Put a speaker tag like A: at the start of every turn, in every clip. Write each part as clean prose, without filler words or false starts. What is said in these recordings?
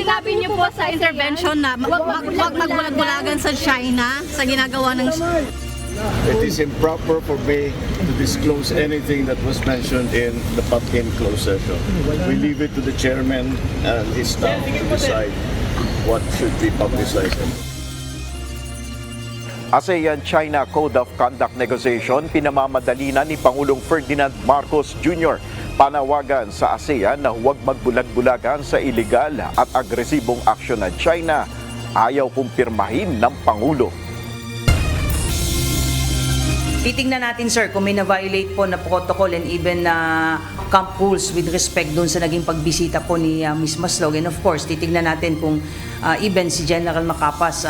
A: sinabi niyo po sa
B: intervention na magbulag-bulagan sa China sa ginagawa ng
C: It is improper for me to disclose anything that was mentioned in the Patkin closed session. We leave it to the chairman and his staff to decide what should be publicized.
D: ASEAN-China Code of Conduct Negotiation pinamamadali na ni Pangulong Ferdinand Marcos Jr. Panawagan sa ASEAN na huwag magbulag-bulagan sa ilegal at agresibong aksyon ng China. Ayaw kumpirmahin ng Pangulo.
E: Titingnan natin, sir, kung may na-violate po na protocol and even camp rules with respect doon sa naging pagbisita po ni Ms. Maslog. And of course, titingnan natin kung even si General Macapas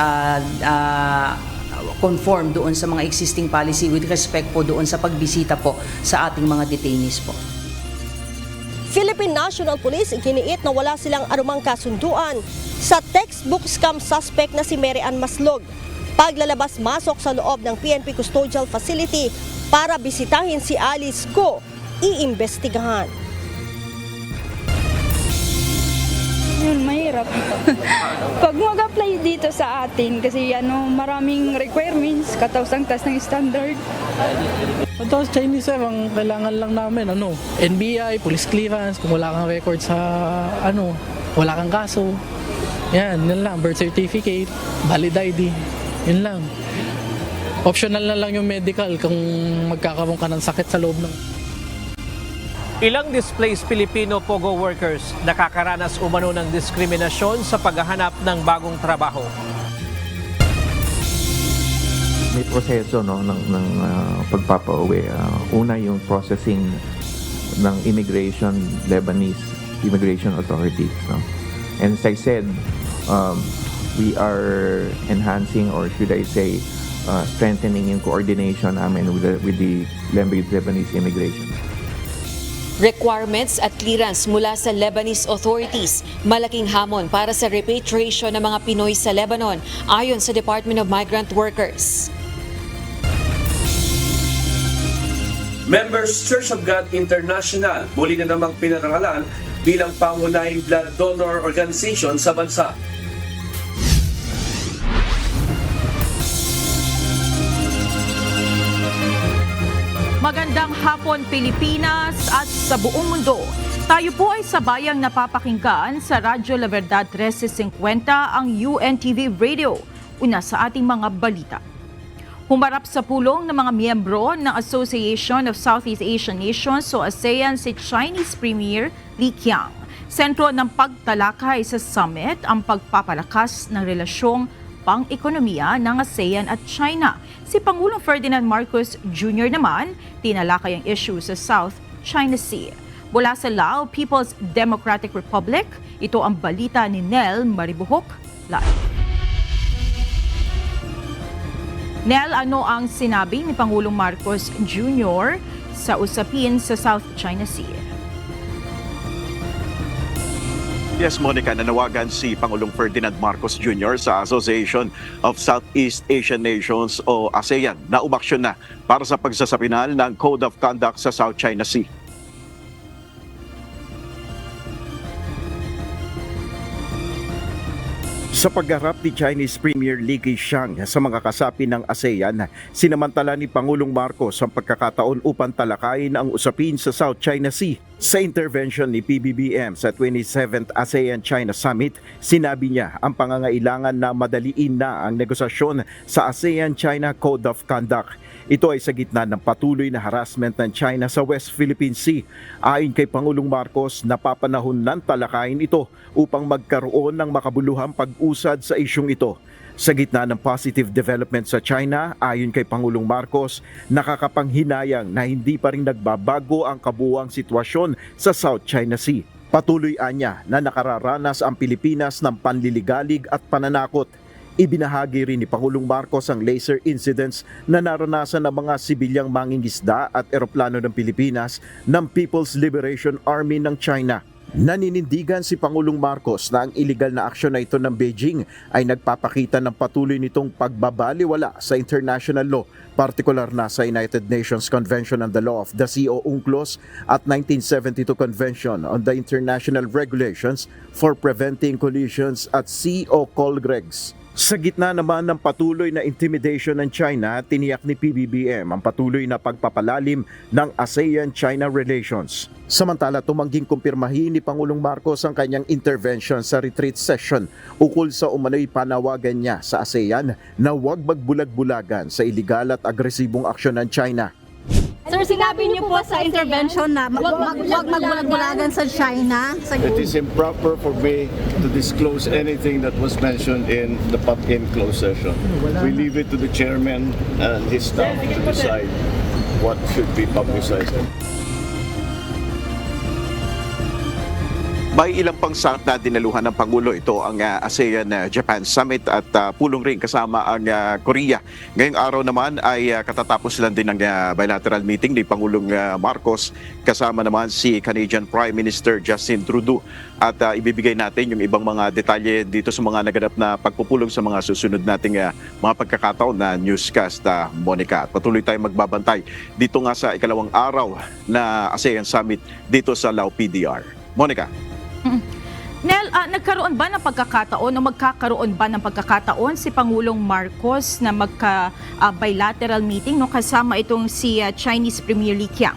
E: conform doon sa mga existing policy with respect po doon sa pagbisita po sa ating mga detainees po.
F: Philippine National Police iginiit na wala silang anumang kasunduan sa textbook scam suspect na si Mary Ann Maslog. Paglalabas-masok sa loob ng PNP Custodial Facility para bisitahin si Alice Go, iimbestigahan.
A: Yun, mahirap. Pag mag-apply dito sa atin, kasi maraming requirements, kataas ng standard.
G: Tapos Chinese sir, ang kailangan lang namin, NBI, police clearance, kung wala kang record sa, wala kang kaso. Yan lang, birth certificate, valid ID. Yun lang. Optional na lang yung medical kung magkakaroon ka ng sakit sa loob ng...
H: Ilang displaced Filipino POGO workers nakakaranas umano ng diskriminasyon sa paghahanap ng bagong trabaho.
I: May proseso ng pagpapauwi. Una yung processing ng Lebanese immigration authorities. And as I said, we are enhancing, or should I say, strengthening yung coordination namin with the Lebanese immigration.
J: Requirements at clearance mula sa Lebanese authorities, malaking hamon para sa repatriation ng mga Pinoy sa Lebanon, ayon sa Department of Migrant Workers.
K: Members Church of God International muli na namang pinarangalan bilang pangunahing blood donor organization sa bansa.
L: Magandang hapon Pilipinas at sa buong mundo. Tayo po ay sabayang napapakinggan sa Radyo La Verdad 1350 ang UNTV Radio. Una sa ating mga balita. Humarap sa pulong ng mga miyembro ng Association of Southeast Asian Nations o ASEAN si Chinese Premier Li Qiang. Sentro ng pagtalakay sa summit ang pagpapalakas ng relasyong pang-ekonomiya ng ASEAN at China. Si Pangulong Ferdinand Marcos Jr. naman, tinalakay ang issue sa South China Sea. Mula sa Lao People's Democratic Republic, ito ang balita ni Nel Maribuhok live. Nel, ano ang sinabi ni Pangulong Marcos Jr. sa usapin sa South China Sea?
D: Yes, Monica, nanawagan si Pangulong Ferdinand Marcos Jr. sa Association of Southeast Asian Nations o ASEAN na umaksyon na para sa pagsasapinal ng Code of Conduct sa South China Sea. Sa pagharap ni Chinese Premier Li Keqiang sa mga kasapi ng ASEAN, sinamantala ni Pangulong Marcos ang pagkakataon upang talakayin ang usapin sa South China Sea. Sa intervention ni PBBM sa 27th ASEAN-China Summit, sinabi niya ang pangangailangan na madaliin na ang negosasyon sa ASEAN-China Code of Conduct. Ito ay sa gitna ng patuloy na harassment ng China sa West Philippine Sea. Ayon kay Pangulong Marcos, napapanahon ng talakayin ito upang magkaroon ng makabuluhang pag-usad sa isyung ito. Sa gitna ng positive development sa China, ayon kay Pangulong Marcos, nakakapanghinayang na hindi pa rin nagbabago ang kabuuang sitwasyon sa South China Sea. Patuloy anya na nakararanas ang Pilipinas ng panliligalig at pananakot. Ibinahagi rin ni Pangulong Marcos ang laser incidents na naranasan ng mga sibilyang mangingisda at eroplano ng Pilipinas ng People's Liberation Army ng China. Naninindigan si Pangulong Marcos na ang iligal na aksyon na ito ng Beijing ay nagpapakita ng patuloy nitong pagbabaliwala sa international law, partikular na sa United Nations Convention on the Law of the Sea o UNCLOS at 1972 Convention on the International Regulations for Preventing Collisions at Sea o COLREGs. Sa gitna naman ng patuloy na intimidation ng China, tiniyak ni PBBM ang patuloy na pagpapalalim ng ASEAN-China relations. Samantala, tumangging kumpirmahin ni Pangulong Marcos ang kanyang intervention sa retreat session ukol sa umano'y panawagan niya sa ASEAN na huwag magbulag-bulagan sa iligal at agresibong aksyon ng China.
B: Sir, sinabi niyo po sa intervention na wag magbulag-bulagan sa China.
C: It is improper for me to disclose anything that was mentioned in the PAPIN closed session. We leave it to the chairman and his staff to decide what should be publicized.
D: May ilang pang sakit na dinaluhan ng Pangulo. Ito ang ASEAN-Japan Summit at pulong rin kasama ang Korea. Ngayong araw naman ay katatapos lang din ng bilateral meeting ni Pangulong Marcos kasama naman si Canadian Prime Minister Justin Trudeau. At ibibigay natin yung ibang mga detalye dito sa mga naganap na pagpupulong sa mga susunod nating mga pagkakataon na newscast, Monica. At patuloy tayong magbabantay dito nga sa ikalawang araw na ASEAN Summit dito sa Lao PDR. Monica.
L: Nel, nagkaroon ba ng pagkakataon o magkakaroon ba ng pagkakataon si Pangulong Marcos na magka-bilateral meeting kasama itong si Chinese Premier Li Qiang?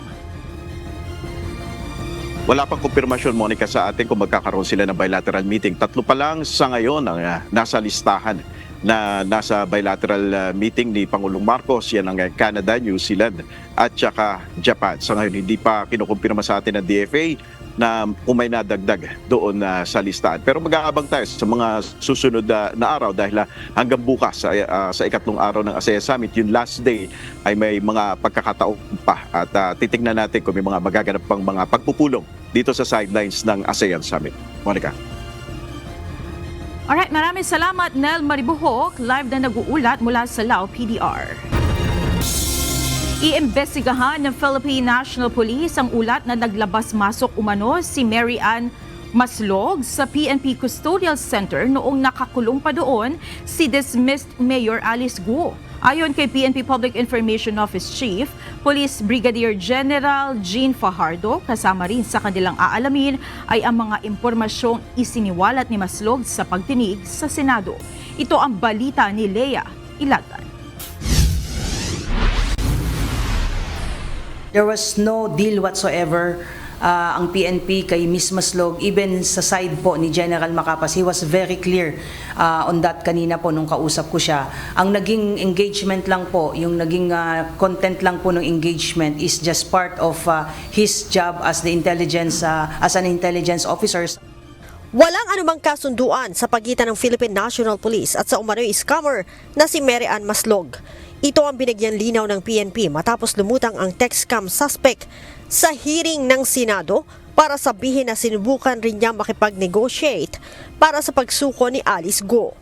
D: Wala pang kumpirmasyon, Monica, sa atin kung magkakaroon sila ng bilateral meeting. 3 pa lang sa ngayon ang nasa listahan na nasa bilateral meeting ni Pangulong Marcos. Yan ang Canada, New Zealand at saka Japan. Sa ngayon, hindi pa kinukumpirma sa atin ng DFA na kung may nadagdag doon sa listahan. Pero mag-aabang tayo sa mga susunod na araw dahil hanggang bukas sa ikatlong araw ng ASEAN Summit, yung last day ay may mga pagkakataon pa at titignan natin kung may mga magaganap pang mga pagpupulong dito sa sidelines ng ASEAN Summit. Monica.
L: Alright, maraming salamat Nel Maribuhok, live na nag-uulat mula sa Lao PDR. Iimbestigahan ng Philippine National Police ang ulat na naglabas-masok umano si Mary Ann Maslog sa PNP Custodial Center noong nakakulong pa doon si dismissed Mayor Alice Guo. Ayon kay PNP Public Information Office Chief, Police Brigadier General Jean Fajardo, kasama rin sa kanilang aalamin ay ang mga impormasyong isiniwalat ni Maslog sa pagdinig sa Senado. Ito ang balita ni Lea Ilagan.
E: There was no deal whatsoever ang PNP kay Ms. Maslog, even sa side po ni General Macapas. He was very clear on that kanina po nung kausap ko siya. Ang naging engagement lang po, yung naging content lang po ng engagement is just part of his job as an intelligence officer.
F: Walang anumang kasunduan sa pagitan ng Philippine National Police at sa umano'y scammer na si Mary Ann Maslog. Ito ang binigyan linaw ng PNP matapos lumutang ang text scam suspect sa hearing ng Senado para sabihin na sinubukan rin niya makipag-negotiate para sa pagsuko ni Alice Guo.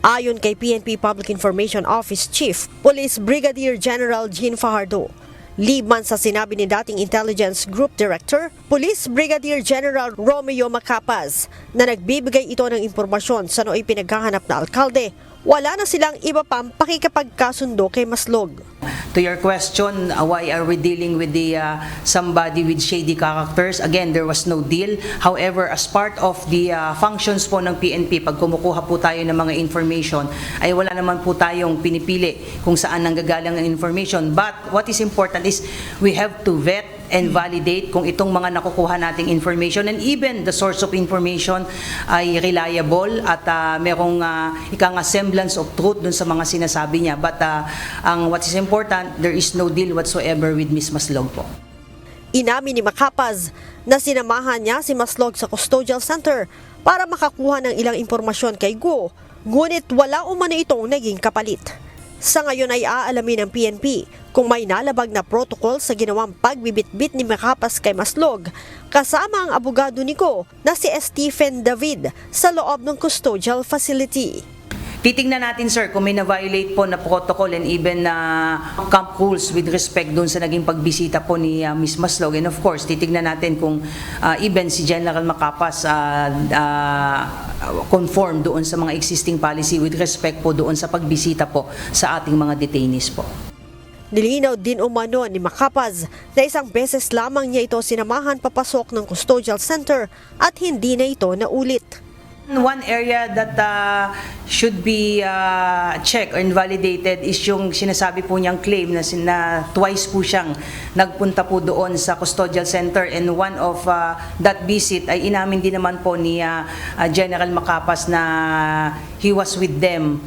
F: Ayon kay PNP Public Information Office Chief, Police Brigadier General Jean Fajardo, liban sa sinabi ni dating Intelligence Group Director, Police Brigadier General Romeo Macapas, na nagbibigay ito ng impormasyon sa nooy pinaghahanap na alkalde, wala na silang iba pang pakikipagkasundo kay Maslog.
E: To your question, why are we dealing with somebody with shady characters? Again, there was no deal. However, as part of the functions po ng PNP, pag kumukuha po tayo ng mga information, ay wala naman po tayong pinipili kung saan nanggagaling ang information. But what is important is we have to vet and validate kung itong mga nakukuha nating information and even the source of information ay reliable at merong semblance of truth dun sa mga sinasabi niya. But what is important, there is no deal whatsoever with Ms. Maslog po.
F: Inamin ni Macapas na sinamahan niya si Maslog sa Custodial Center para makakuha ng ilang impormasyon kay Guo, ngunit wala umano itong naging kapalit. Sa ngayon ay aalamin ng PNP kung may nalabag na protocol sa ginawang pagbibitbit ni Macapas kay Maslog kasama ang abogado ni Guo na si Stephen David sa loob ng custodial facility.
E: Titingnan natin, sir, kung may na-violate po na protocol and even camp rules with respect doon sa naging pagbisita po ni Ms. Maslog. And of course, titingnan natin kung even si General Macapas conform doon sa mga existing policy with respect po doon sa pagbisita po sa ating mga detainees po.
F: Nilinaw din umano ni Macapas na isang beses lamang niya ito sinamahan papasok ng custodial center at hindi na ito naulit.
E: One area that should be checked or invalidated is yung sinasabi po niyang claim na twice po siyang nagpunta po doon sa custodial center, and one of that visit ay inamin din naman po ni General Macapas na he was with them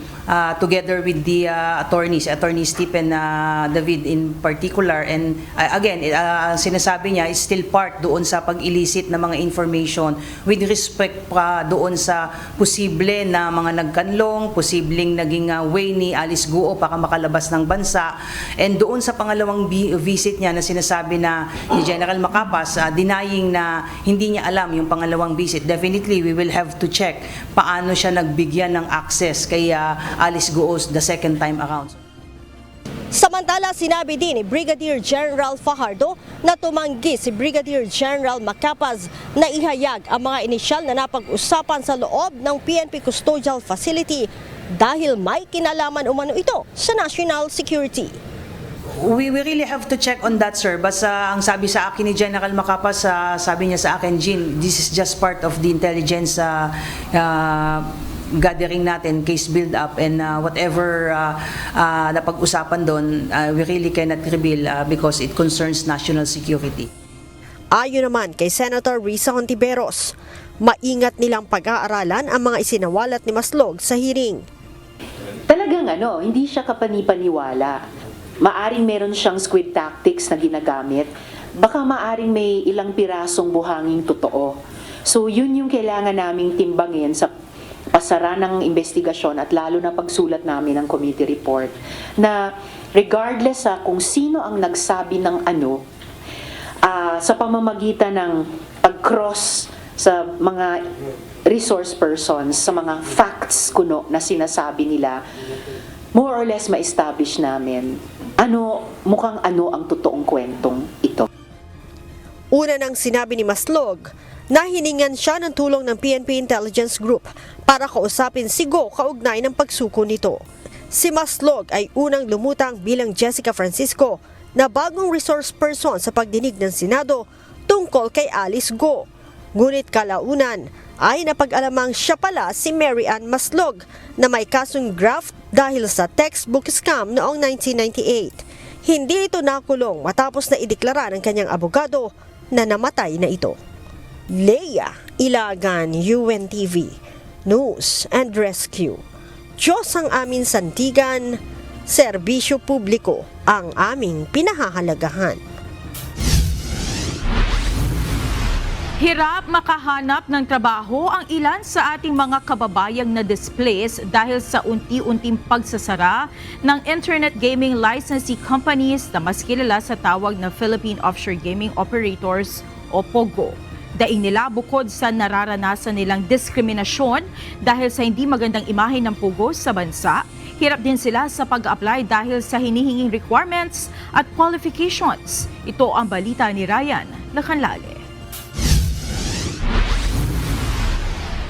E: together with the Attorney Stephen David in particular, and again sinasabi niya is still part doon sa pag-elicit na mga information with respect pa doon sa posible na mga nagkanlong, posibleng naging way ni Alice Guo para makalabas ng bansa, and doon sa pangalawang visit niya na sinasabi na ni General Macapas denying na hindi niya alam yung pangalawang visit. Definitely we will have to check paano siya nagbigyan ng access kay Alice Guo the second time around.
F: Samantala, sinabi din ni Brigadier General Fajardo na tumanggi si Brigadier General Macapas na ihayag ang mga inisyal na napag-usapan sa loob ng PNP Custodial Facility dahil may kinalaman umano ito sa national security.
E: We really have to check on that, sir. Basta ang sabi sa akin ni General Macapas, sabi niya sa akin, Jean, this is just part of the intelligence gathering natin, case build-up, and whatever napag-usapan doon, we really cannot reveal because it concerns national security.
F: Ayon naman kay Senator Risa Hontiveros, maingat nilang pag-aaralan ang mga isinawalat ni Maslog sa hearing.
M: Talagang hindi siya kapanipaniwala. Maaring meron siyang squid tactics na ginagamit. Baka maaring may ilang pirasong buhanging totoo. So yun yung kailangan naming timbangin sa pasara ng investigasyon at lalo na pagsulat namin ng committee report na regardless sa kung sino ang nagsabi ng sa pamamagitan ng pag-cross sa mga resource persons, sa mga facts kuno na sinasabi nila, more or less ma-establish namin mukhang ang totoong kwentong ito.
F: Una nang sinabi ni Maslog na hiningan siya ng tulong ng PNP Intelligence Group para kausapin si Go kaugnay ng pagsuko nito. Si Maslog ay unang lumutang bilang Jessica Francisco na bagong resource person sa pagdinig ng Senado tungkol kay Alice Go. Ngunit kalaunan ay napag-alamang siya pala si Mary Ann Maslog na may kasong graft dahil sa textbook scam noong 1998. Hindi ito nakulong matapos na ideklara ng kanyang abogado na namatay na ito. Leia Ilagan, UNTV, News and Rescue. Diyos ang aming sandigan, serbisyo publiko ang aming pinahahalagahan.
L: Hirap makahanap ng trabaho ang ilan sa ating mga kababayang na-displaced dahil sa unti-unting pagsasara ng internet gaming licensee companies na mas kilala sa tawag na Philippine Offshore Gaming Operators o POGO. Daing nila bukod sa nararanasan nilang diskriminasyon dahil sa hindi magandang imahe ng POGO sa bansa, hirap din sila sa pag-apply dahil sa hinihinging requirements at qualifications. Ito ang balita ni Ryan Lacanlale.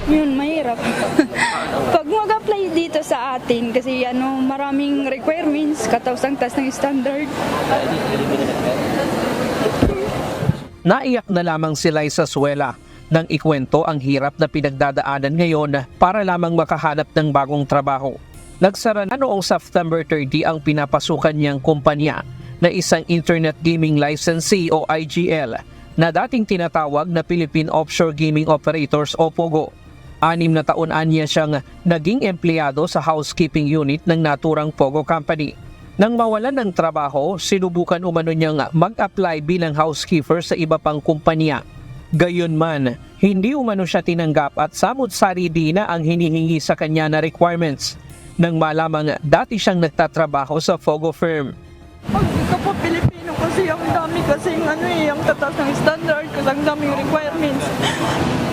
A: Yun, mahirap. Pag mag-apply dito sa atin, kasi maraming requirements, kataas ng standard.
H: Naiyak na lamang sila sa Suela nang ikwento ang hirap na pinagdadaanan ngayon para lamang makahanap ng bagong trabaho. Nagsara na noong September 30 ang pinapasukan niyang kumpanya na isang Internet Gaming Licensee o IGL na dating tinatawag na Philippine Offshore Gaming Operators o POGO. 6 na taon niya siyang naging empleyado sa housekeeping unit ng naturang POGO company. Nang mawalan ng trabaho, sinubukan umano niyang mag-apply bilang housekeeper sa iba pang kumpanya. Gayunman, hindi umano siya tinanggap at samut-sari din na ang hinihingi sa kanya na requirements. Nang malamang dati siyang nagtatrabaho sa POGO firm.
A: Kapag Pilipino kasi ang dami kasing ang tatas ng standard, kasi ang daming requirements.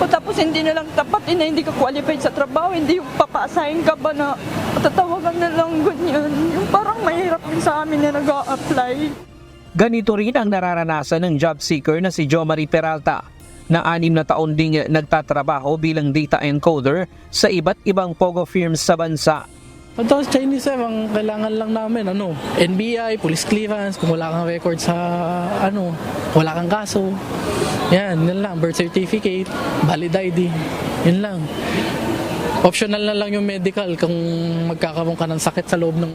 A: O tapos hindi na lang tapat, hindi ka qualified sa trabaho, hindi yung papasahin ka ba na Tatawagan na lang ganyan. Yung parang mahirap din sa amin na nag-a-apply.
H: Ganito rin ang nararanasan ng job seeker na si Jo Marie Peralta, na 6 na taon ding nagtatrabaho bilang data encoder sa iba't ibang POGO firms sa bansa.
G: Tapos Chinese sir, ang kailangan lang namin, NBI, police clearance, kung wala kang record sa, wala kang kaso. Yan lang, birth certificate, valid ID, yun lang. Optional na lang yung medical kung magkakaroon ka ng sakit sa loob ng...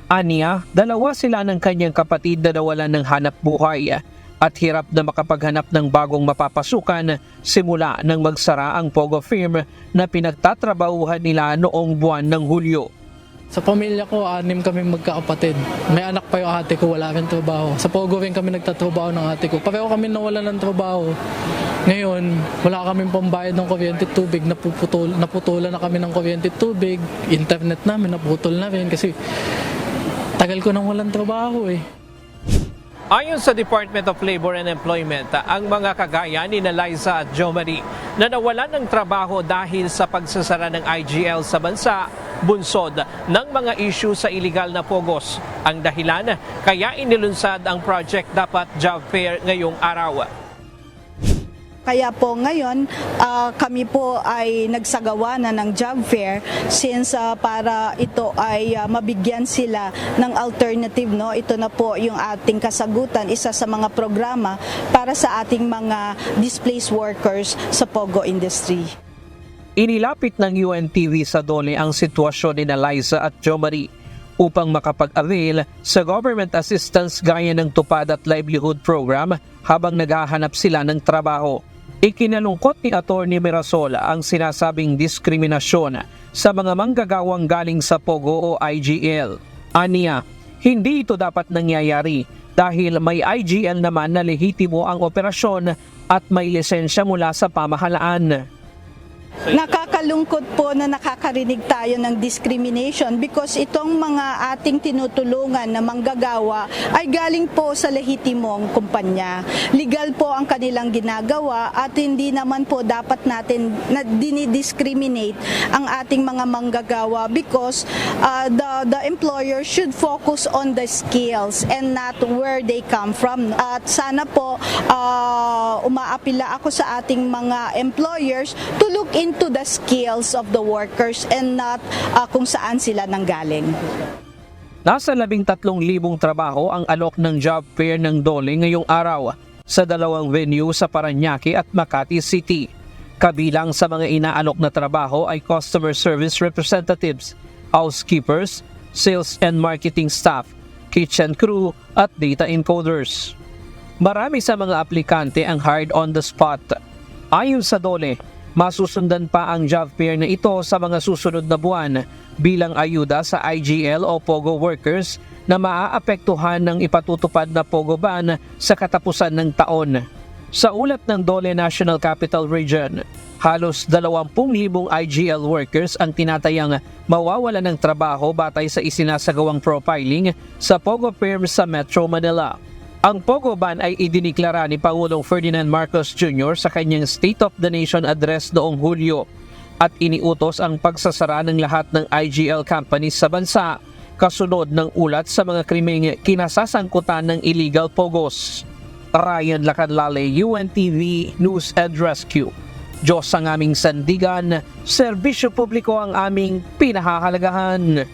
H: Aniya, dalawa sila ng kanyang kapatid na nawalan ng hanap buhay at hirap na makapaghanap ng bagong mapapasukan simula nang magsara ang POGO firm na pinagtatrabahuhan nila noong buwan ng Hulyo.
G: Sa pamilya ko, 6 kami magkakapatid. May anak pa yung ate ko, wala rin trabaho. Sa POGO rin kami nagtatrabaho ng ate ko. Pareho kami nawalan ng trabaho. Ngayon, wala kaming pambayad ng kuryente at tubig. Naputulan na kami ng kuryente at tubig. Internet namin, naputol na rin kasi tagal ko nang walang trabaho eh.
H: Ayon sa Department of Labor and Employment, ang mga kagaya ni Liza at Jo Marie na nawalan ng trabaho dahil sa pagsasara ng IGL sa bansa, bunsod ng mga issue sa illegal na pogos. Ang dahilan kaya inilunsad ang Project Dapat Job Fair ngayong araw.
B: Kaya po ngayon, kami po ay nagsagawa na ng job fair since para ito ay mabigyan sila ng alternative. No? Ito na po yung ating kasagutan, isa sa mga programa para sa ating mga displaced workers sa POGO industry.
H: Inilapit ng UNTV sa Dole ang sitwasyon ni Liza at Jo Marie upang makapag-avail sa government assistance gaya ng Tupad at Livelihood Program habang naghahanap sila ng trabaho. Ikinalungkot ni Atty. Mirasol ang sinasabing diskriminasyon sa mga manggagawang galing sa POGO o IGL. Aniya, hindi ito dapat nangyayari dahil may IGL naman na lehitimo ang operasyon at may lisensya mula sa pamahalaan.
B: Nakakalungkot po na nakakarinig tayo ng discrimination because itong mga ating tinutulungan na manggagawa ay galing po sa lehitimong kumpanya. Legal po ang kanilang ginagawa at hindi naman po dapat natin na dinidiscriminate ang ating mga manggagawa because the employer should focus on the skills and not where they come from. At sana po umaapila ako sa ating mga employers to look into the skills of the workers and not kung saan sila nanggaling.
H: Nasa 13,000 trabaho ang alok ng job fair ng Dole ngayong araw sa 2 venue sa Parañaque at Makati City. Kabilang sa mga inaalok na trabaho ay customer service representatives, housekeepers, sales and marketing staff, kitchen crew at data encoders. Marami sa mga aplikante ang hired on the spot. Ayon sa Dole, masusundan pa ang job fair na ito sa mga susunod na buwan bilang ayuda sa IGL o POGO workers na maaapektuhan ng ipatutupad na POGO ban sa katapusan ng taon. Sa ulat ng Dole National Capital Region, halos 20,000 IGL workers ang tinatayang mawawala ng trabaho batay sa isinasagawang profiling sa POGO firms sa Metro Manila. Ang POGO ban ay idiniklara ni Pangulong Ferdinand Marcos Jr. sa kanyang State of the Nation address noong Hulyo at iniutos ang pagsasara ng lahat ng IGL companies sa bansa kasunod ng ulat sa mga krimeng kinasasangkutan ng illegal POGOs. Ryan Lacanlale, UNTV News and Rescue. Diyos ang aming sandigan, serbisyo publiko ang aming pinahahalagahan.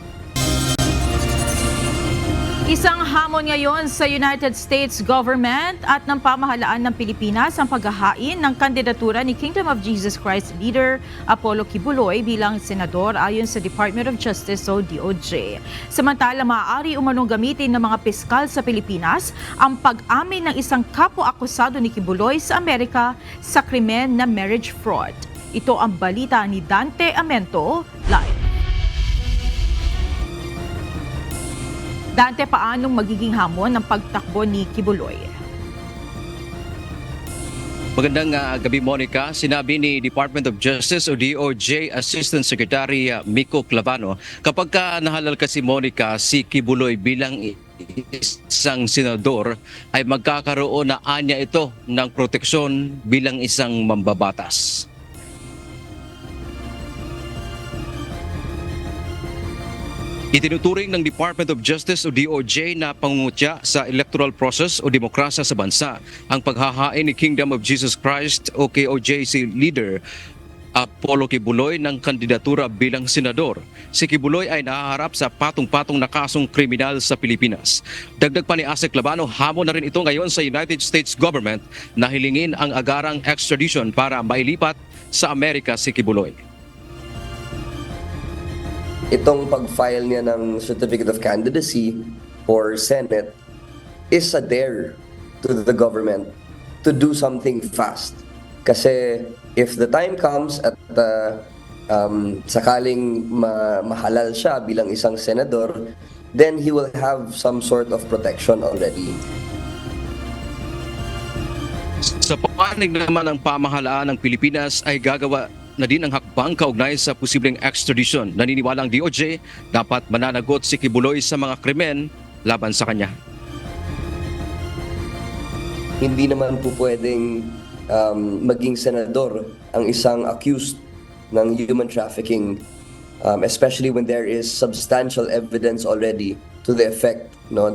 L: Isang hamon ngayon sa United States government at ng pamahalaan ng Pilipinas ang paghahain ng kandidatura ni Kingdom of Jesus Christ leader Apollo Kibuloy bilang senador ayon sa Department of Justice o DOJ. Samantala, maaari umanong gamitin ng mga piskal sa Pilipinas ang pag-amin ng isang kapwa-akusado ni Kibuloy sa Amerika sa krimen na marriage fraud. Ito ang balita ni Dante Amento live. Dante, paanong magiging hamon ng pagtakbo ni Kibuloy?
N: Magandang gabi, Monica. Sinabi ni Department of Justice o DOJ Assistant Secretary Miko Clavano, kapag nahalal kasi, Monica, si Kibuloy bilang isang senador ay magkakaroon na anya ito ng proteksyon bilang isang mambabatas. Itinuturing ng Department of Justice o DOJ na pangungutya sa electoral process o demokrasya sa bansa ang paghahain ni Kingdom of Jesus Christ o KOJC leader Apollo Kibuloy ng kandidatura bilang senador. Si Kibuloy ay nahaharap sa patong-patong na kasong kriminal sa Pilipinas. Dagdag pa ni Asek Labano, hamon na rin ito ngayon sa United States government na hilingin ang agarang extradition para mailipat sa Amerika si Kibuloy.
O: Itong pag-file niya ng Certificate of Candidacy for Senate is a dare to the government to do something fast. Kasi if the time comes at sakaling mahalal siya bilang isang senador, then he will have some sort of protection already.
N: Sa panig naman ng pamahalaan ng Pilipinas ay gagawa na din ang hakbang kaugnay sa posibleng extradition. Naniniwala ang DOJ dapat mananagot si Kibuloy sa mga krimen laban sa kanya.
O: Hindi naman po pwedeng maging senador ang isang accused ng human trafficking, especially when there is substantial evidence already to the effect na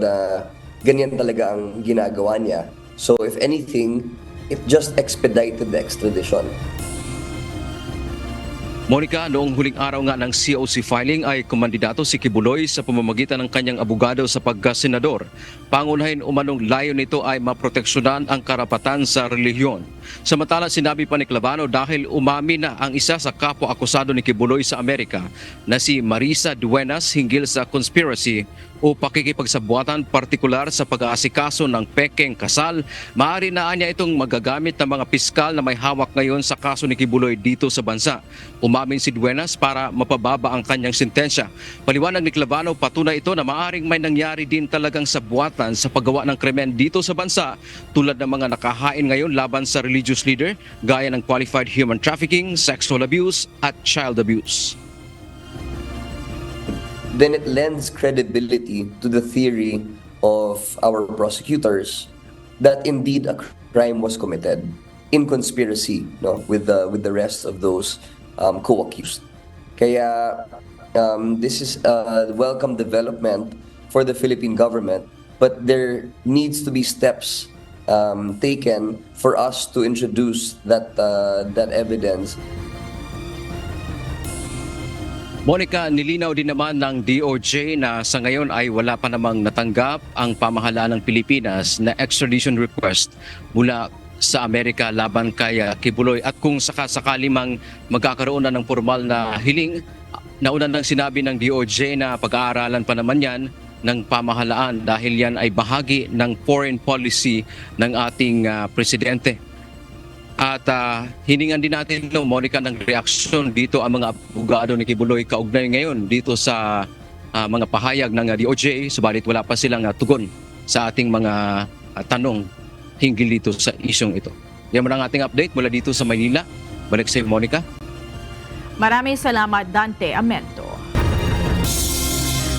O: ganyan talaga ang ginagawa niya. So if anything, it just expedited the extradition.
N: Monica, noong huling araw nga ng COC filing ay kumandidato si Kibuloy sa pamamagitan ng kanyang abogado sa pagkasenador. Pangunahin umanong layo nito ay maproteksyonan ang karapatan sa relihiyon. Samantala sinabi pa ni Clavano dahil umami na ang isa sa kapwa-akusado ni Kibuloy sa Amerika na si Marisa Duenas hinggil sa conspiracy o pakikipagsabuatan partikular sa pag-aasikaso ng pekeng kasal, maaari na niya itong magagamit ng mga piskal na may hawak ngayon sa kaso ni Kibuloy dito sa bansa. Umamin si Duenas para mapababa ang kanyang sentensya. Paliwanag ni Clavano, patunay ito na maaring may nangyari din talagang sabuatan sa paggawa ng krimen dito sa bansa tulad ng mga nakahain ngayon laban sa religious leader gaya ng qualified human trafficking, sexual abuse at child abuse.
O: Then it lends credibility to the theory of our prosecutors that indeed a crime was committed in conspiracy, with the rest of those co-accused. Kaya this is a welcome development for the Philippine government, but there needs to be steps taken for us to introduce that evidence.
N: Monica, nilinaw din naman ng DOJ na sa ngayon ay wala pa namang natanggap ang pamahalaan ng Pilipinas na extradition request mula sa Amerika laban kay Kibuloy. At kung sakasakali mang magkakaroon na ng formal na hiling, nauna nang sinabi ng DOJ na pag-aaralan pa naman yan ng pamahalaan dahil yan ay bahagi ng foreign policy ng ating presidente. At hiningan din natin, Monica, ng reaksyon dito ang mga abogado ni Kibuloy kaugnay ngayon dito sa mga pahayag ng DOJ, subalit wala pa silang tugon sa ating mga tanong hinggil dito sa isyong ito. Yan mo ang ating update mula dito sa Maynila. Balik sa iyo, Monica.
L: Maraming salamat, Dante Amento.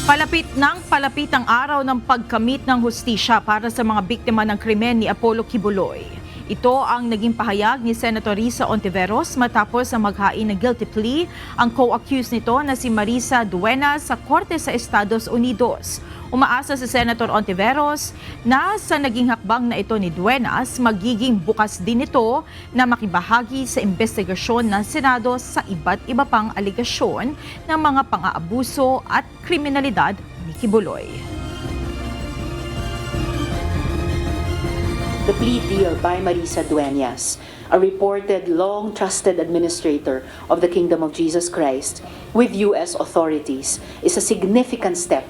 L: Palapit ang araw ng pagkamit ng hustisya para sa mga biktima ng krimen ni Apollo Kibuloy. Ito ang naging pahayag ni Senator Risa Ontiveros matapos ang maghain ng guilty plea ang co-accused nito na si Marisa Duenas sa Korte sa Estados Unidos. Umaasa si Senator Ontiveros na sa naging hakbang na ito ni Duenas, magiging bukas din ito na makibahagi sa investigasyon ng Senado sa iba't iba pang aligasyon ng mga pang-aabuso at kriminalidad ni Kibuloy.
M: The plea deal by Marisa Duenas, a reported long-trusted administrator of the Kingdom of Jesus Christ with U.S. authorities, is a significant step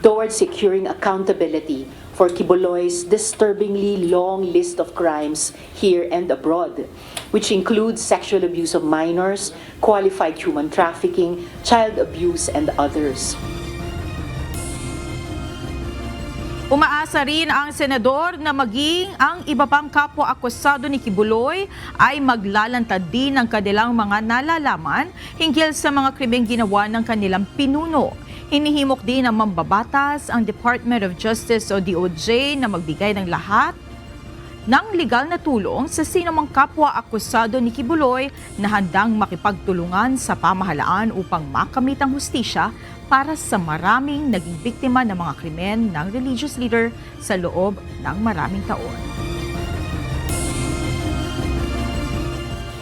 M: towards securing accountability for Kibuloy's disturbingly long list of crimes here and abroad, which includes sexual abuse of minors, qualified human trafficking, child abuse, and others.
L: Umaasa rin ang senador na maging ang iba pang kapwa-akusado ni Kibuloy ay maglalantad din ng kanilang mga nalalaman hinggil sa mga krimeng ginawa ng kanilang pinuno. Hinihimok din ng mambabatas ang Department of Justice o DOJ na magbigay ng lahat ng legal na tulong sa sinumang kapwa akusado ni Kibuloy na handang makipagtulungan sa pamahalaan upang makamit ang hustisya para sa maraming naging biktima ng mga krimen ng religious leader sa loob ng maraming taon.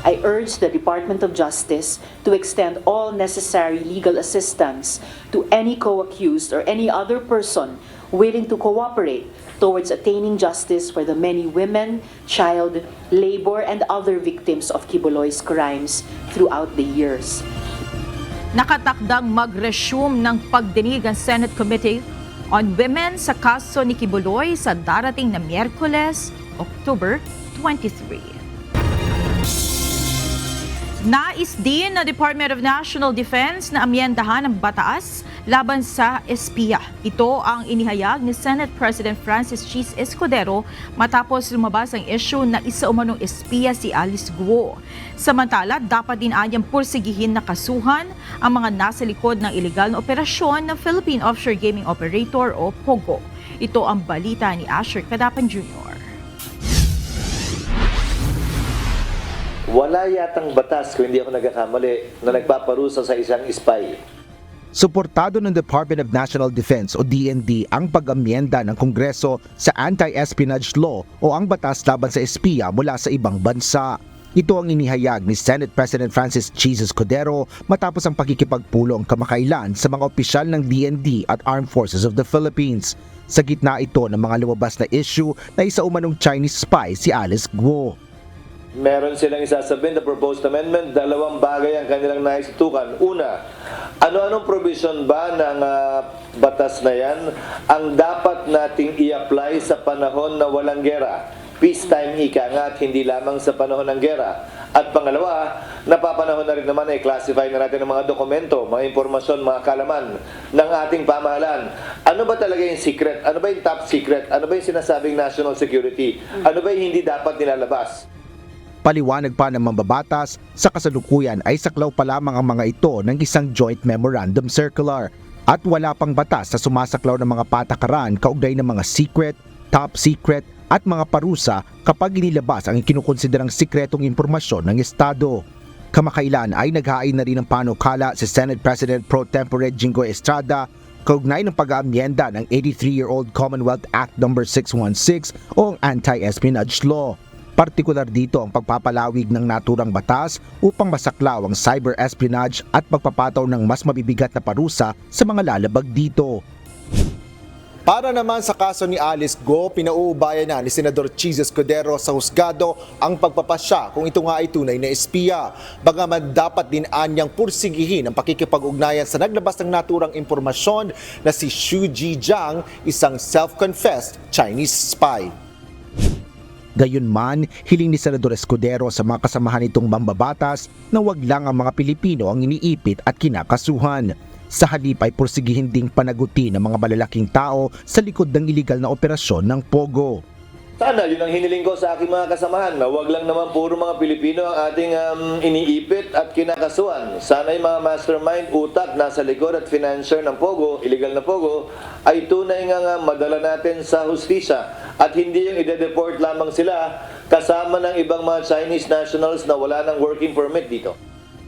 M: I urge the Department of Justice to extend all necessary legal assistance to any co-accused or any other person willing to cooperate towards attaining justice for the many women, child, labor, and other victims of Kibuloy's crimes throughout the years.
L: Nakatakdang mag-resume ng pagdinig ang Senate Committee on Women sa kaso ni Kibuloy sa darating na Miyerkules, October 23. Nais din ng Department of National Defense na amyendahan ang batas laban sa espiya. Ito ang inihayag ni Senate President Francis Cheese Escudero matapos lumabas ang issue na isa umanong espiya si Alice Guo. Samantala, dapat din anyang pursigihin na kasuhan ang mga nasa likod ng ilegal na operasyon ng Philippine Offshore Gaming Operator o POGO. Ito ang balita ni Asher Cadapan Jr.
P: Wala yatang batas, kung hindi ako nagkakamali, na nagpaparusa sa isang spy.
Q: Suportado ng Department of National Defense o DND ang pag-amyenda ng Kongreso sa Anti-Espionage Law o ang batas laban sa espiya mula sa ibang bansa. Ito ang inihayag ni Senate President Francis Cheese Escudero matapos ang pakikipagpulong kamakailan sa mga opisyal ng DND at Armed Forces of the Philippines. Sa gitna ito ng mga lumabas na issue na isa umanong Chinese spy si Alice Guo.
P: Meron silang isasabihin na proposed amendment, dalawang bagay ang kanilang naisitukan. Una, ano-anong provision ba ng batas na yan ang dapat nating i-apply sa panahon na walang gera? Peacetime ika nga at hindi lamang sa panahon ng gera. At pangalawa, napapanahon na rin naman ay classify na natin ng mga dokumento, mga impormasyon, mga kalaman ng ating pamahalaan. Ano ba talaga yung secret? Ano ba yung top secret? Ano ba yung sinasabing national security? Ano ba yung hindi dapat nilalabas?
Q: Paliwanag pa ng mambabatas, sa kasalukuyan ay saklaw pa lamang ang mga ito ng isang Joint Memorandum Circular at wala pang batas sa sumasaklaw ng mga patakaran kaugnay ng mga secret, top secret at mga parusa kapag inilabas ang ikinukonsiderang sikretong impormasyon ng Estado. Kamakailan ay naghain na rin ng panukala si Senate President Pro Tempore Jinggoy Estrada kaugnay ng pag-aamyenda ng 83-year-old Commonwealth Act No. 616 o ang Anti-Espionage Law. Partikular dito ang pagpapalawig ng naturang batas upang masaklaw ang cyber espionage at pagpapataw ng mas mabibigat na parusa sa mga lalabag dito.
R: Para naman sa kaso ni Alice Guo, pinauubayan na ni Senador Cheese Escudero sa husgado ang pagpapasya kung ito nga ay tunay na espiya. Bagaman dapat din anyang pursigihin ang pakikipag-ugnayan sa naglabas ng naturang impormasyon na si Xu Zhijiang, isang self-confessed Chinese spy.
Q: Gayunman, hiling ni Senador Escudero sa mga kasamahan nitong mambabatas na wag lang ang mga Pilipino ang iniipit at kinakasuhan. Sa halip ay pursigihin ding panagutin ng mga malalaking tao sa likod ng iligal na operasyon ng POGO.
P: Sana yun ang hiniling ko sa aking mga kasamahan na wag lang naman puro mga Pilipino ang ating iniipit at kinakasuhan. Sana yung mga mastermind, utak, nasa likod at financier ng POGO, illegal na POGO, ay tunay nga madala natin sa hustisya at hindi yung ide-deport lamang sila kasama ng ibang mga Chinese nationals na wala ng working permit dito.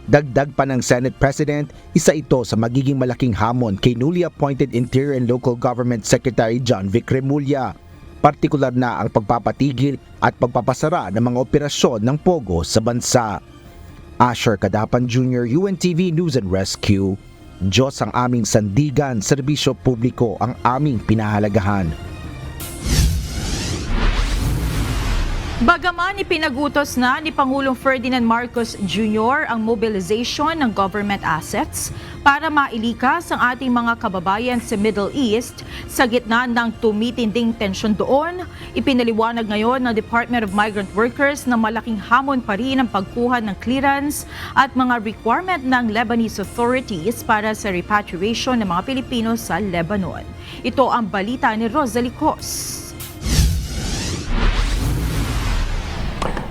Q: Dagdag pa ng Senate President, isa ito sa magiging malaking hamon kay newly appointed Interior and Local Government Secretary John Vic Remulla. Partikular na ang pagpapatigil at pagpapasara ng mga operasyon ng POGO sa bansa. Asher Cadapan Jr., UNTV News and Rescue. Diyos ang aming sandigan, serbisyo publiko ang aming pinahalagahan.
L: Bagaman ipinagutos na ni Pangulong Ferdinand Marcos Jr. ang mobilization ng government assets para mailikas ang ating mga kababayan sa Middle East sa gitna ng tumitinding tensyon doon, ipinaliwanag ngayon ng Department of Migrant Workers na malaking hamon pa rin ang pagkuha ng clearance at mga requirement ng Lebanese authorities para sa repatriation ng mga Pilipino sa Lebanon. Ito ang balita ni Rosalie Cos.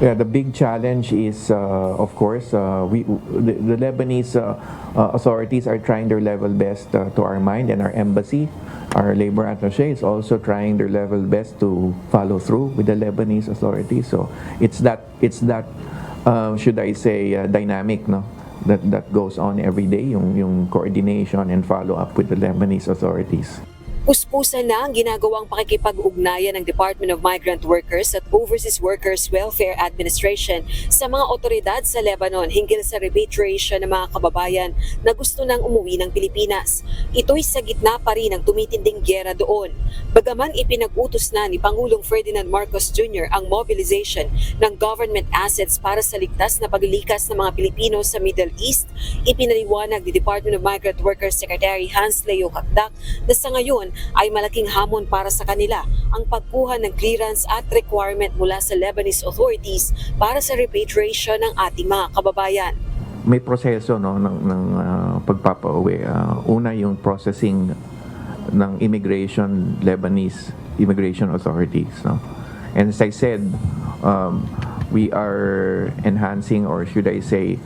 I: Yeah, the big challenge is, of course, the Lebanese authorities are trying their level best to our mind, and our embassy, our labor attaché is also trying their level best to follow through with the Lebanese authorities. So it's that should I say, dynamic, no? That goes on every day, yung coordination and follow up with the Lebanese authorities.
J: Puspusan na ang ginagawang pakikipag-ugnayan ng Department of Migrant Workers at Overseas Workers Welfare Administration sa mga otoridad sa Lebanon hinggil sa repatriation ng mga kababayan na gusto nang umuwi ng Pilipinas. Ito'y sa gitna pa rin ng tumitinding gyera doon. Bagaman ipinag-utos na ni Pangulong Ferdinand Marcos Jr. ang mobilization ng government assets para sa ligtas na paglikas ng mga Pilipino sa Middle East, ipinaliwanag ni Department of Migrant Workers Secretary Hans Leo Kakdak na sa ngayon ay malaking hamon para sa kanila ang pagkuha ng clearance at requirement mula sa Lebanese authorities para sa repatriation ng ating mga kababayan.
I: May proseso, no, ng pagpapauwi. Una yung processing ng Lebanese immigration authorities, no. And as I said, we are enhancing, or should I say,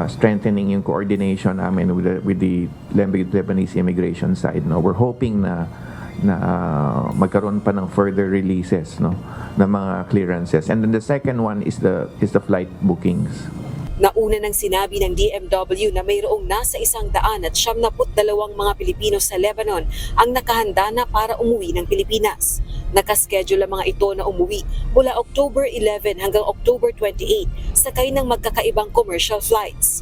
I: strengthening yung coordination namin with the Lebanese immigration side, no. We're hoping na magkaroon pa ng further releases, no, ng mga clearances. And then the second one is the flight bookings.
J: Nauna nang sinabi ng DMW na mayroong nasa 172 mga Pilipino sa Lebanon ang nakahanda na para umuwi ng Pilipinas. Nakaschedule ang mga ito na umuwi mula October 11 hanggang October 28 sakay ng magkakaibang commercial flights.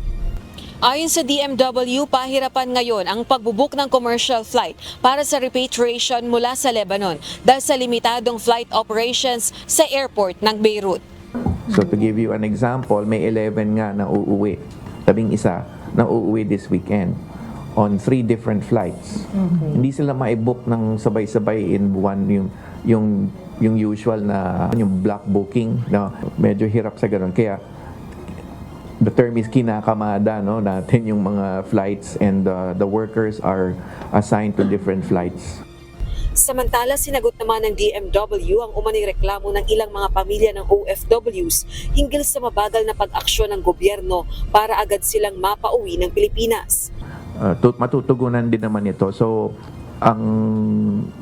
J: Ayon sa DMW, pahirapan ngayon ang pagbubuk ng commercial flight para sa repatriation mula sa Lebanon dahil sa limitadong flight operations sa airport ng Beirut.
I: So to give you an example, may 11 nga na uuwi. 11 na uuwi this weekend on 3 different flights. Okay. Hindi sila ma-book ng sabay-sabay in buwan yung usual na yung block booking, no? Medyo hirap sa ganun. Kaya the term is kinakamada, no, natin yung mga flights, and the workers are assigned to different flights.
J: Samantala, sinagot naman ng DMW ang umano'y reklamo ng ilang mga pamilya ng OFWs hinggil sa mabagal na pag-aksyon ng gobyerno para agad silang mapauwi ng Pilipinas.
I: Matutugunan din naman ito. So, ang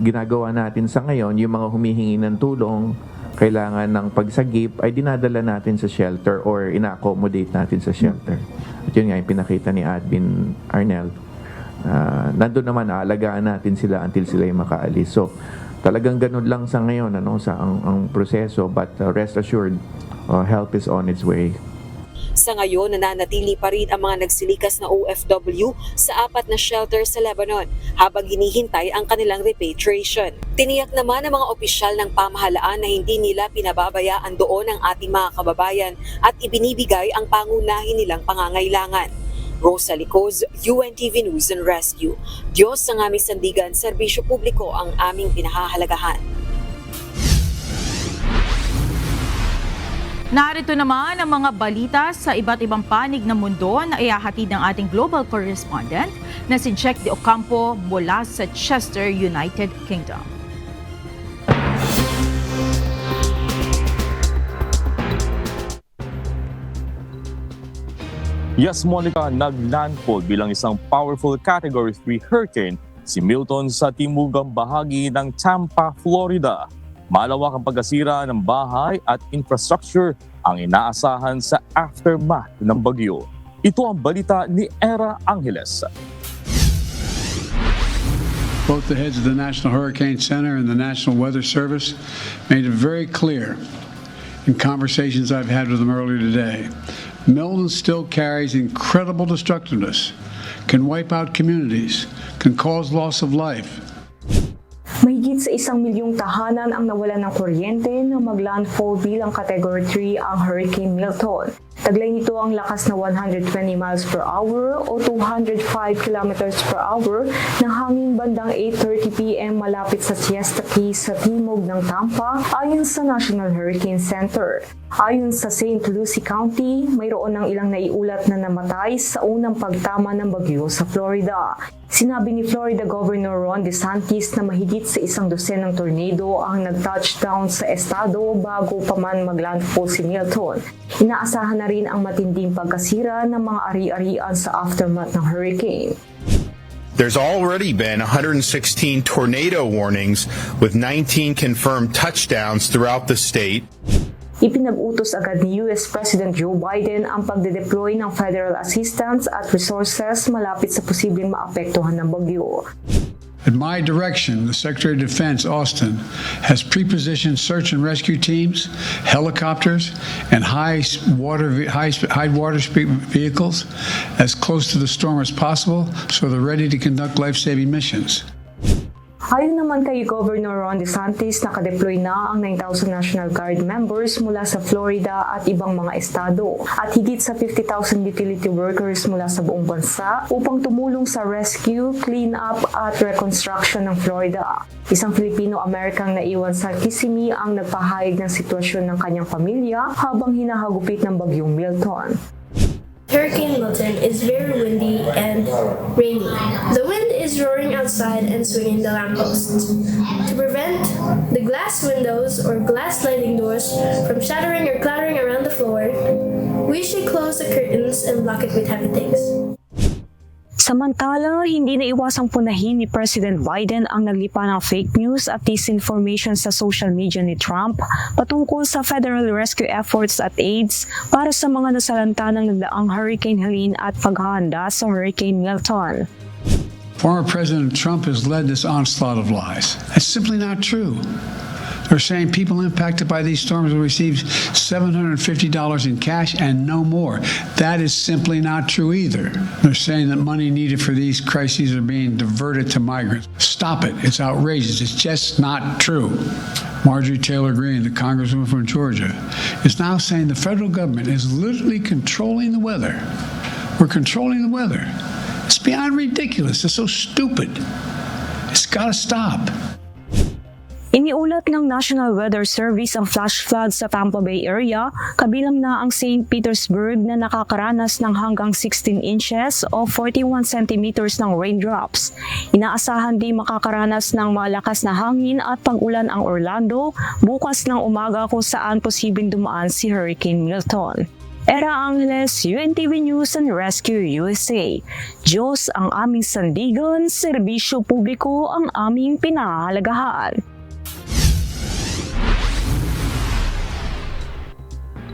I: ginagawa natin sa ngayon, yung mga humihingi ng tulong, kailangan ng pagsagip, ay dinadala natin sa shelter or ina-accommodate natin sa shelter. At yun nga yung pinakita ni Admin Arnel. Nandun naman, aalagaan natin sila until sila yung makaalis. So, talagang ganun lang sa ngayon, ang proseso, but rest assured, help is on its way.
J: Sa ngayon, nananatili pa rin ang mga nagsilikas na OFW sa 4 na shelter sa Lebanon habang hinihintay ang kanilang repatriation. Tiniyak naman ng mga opisyal ng pamahalaan na hindi nila pinababayaan doon ang ating mga kababayan at ibinibigay ang pangunahin nilang pangangailangan. Rosa Licoz, UNTV News and Rescue. Diyos ang aming sandigan, serbisyo publiko ang aming pinahahalagahan.
L: Narito naman ang mga balita sa iba't ibang panig ng mundo na ihahatid ng ating global correspondent na si Jack De Ocampo mula sa Chester, United Kingdom.
S: Yes, Monica, naglandfall bilang isang powerful Category 3 hurricane si Milton sa timugang bahagi ng Tampa, Florida. Malawak ang pagkasira ng bahay at infrastructure ang inaasahan sa aftermath ng bagyo. Ito ang balita ni Era Angeles.
T: Both the heads of the National Hurricane Center and the National Weather Service made it very clear in conversations I've had with them earlier today. Milton still carries incredible destructiveness, can wipe out communities, can cause loss of life.
U: Mahigit sa 1 milyong tahanan ang nawalan ng kuryente nang maglandfall bilang Category 3 ang Hurricane Milton. Taglay nito ang lakas na 120 miles per hour o 205 kilometers per hour ng hangin bandang 8:30 p.m. malapit sa Siesta Key sa timog ng Tampa ayon sa National Hurricane Center. Ayon sa St. Lucie County, mayroon ng ilang naiulat na namatay sa unang pagtama ng bagyo sa Florida. Sinabi ni Florida Governor Ron DeSantis na mahigit sa 100 tornado ang nag-touchdown sa estado bago pa man maglandfall si Milton. Inaasahan na rin ang matinding pagkasira ng mga ari-arian sa aftermath ng hurricane.
K: There's already been 116 tornado warnings with 19 confirmed touchdowns throughout the state.
U: Ipinag-utos agad ni US President Joe Biden ang pagde-deploy ng federal assistance at resources malapit sa posibleng maapektuhan ng bagyo.
T: At my direction, the Secretary of Defense, Austin, has pre-positioned search and rescue teams, helicopters, and high water speed vehicles as close to the storm as possible so they're ready to conduct life-saving missions.
U: Ayon naman kay Governor Ron DeSantis, nakadeploy na ang 9,000 National Guard members mula sa Florida at ibang mga estado at higit sa 50,000 utility workers mula sa buong bansa upang tumulong sa rescue, clean-up at reconstruction ng Florida. Isang Filipino-Amerikang naiwan sa Kissimmee ang nagpahayag ng sitwasyon ng kanyang pamilya habang hinahagupit ng bagyong Milton.
V: Hurricane Milton is very windy and rainy. The wind is roaring outside and swinging the lampposts. To prevent the glass windows or glass sliding doors from shattering or clattering around the floor, we should close the curtains and block it with heavy things.
U: Samantala, hindi naiwasang punahin ni President Biden ang naglipa ng fake news at disinformation sa social media ni Trump patungkol sa federal rescue efforts at aids para sa mga nasalanta ng nagdaang Hurricane Helene at paghahanda sa Hurricane Milton.
T: Former President Trump has led this onslaught of lies. That's simply not true. They're saying people impacted by these storms will receive $750 in cash and no more. That is simply not true either. They're saying that money needed for these crises are being diverted to migrants. Stop it. It's outrageous. It's just not true. Marjorie Taylor Greene, the congresswoman from Georgia, is now saying the federal government is literally controlling the weather. We're controlling the weather. It's beyond ridiculous. It's so stupid. It's got to stop.
U: Iniulat ng National Weather Service ang flash floods sa Tampa Bay area, kabilang na ang St. Petersburg na nakakaranas ng hanggang 16 inches o 41 centimeters ng raindrops. Inaasahan din makakaranas ng malakas na hangin at pag-ulan ang Orlando bukas ng umaga kung saan posibleng dumaan si Hurricane Milton. Era Angeles, UNTV News and Rescue USA. Diyos ang aming sandigan, serbisyo publiko ang aming pinahahalagahan.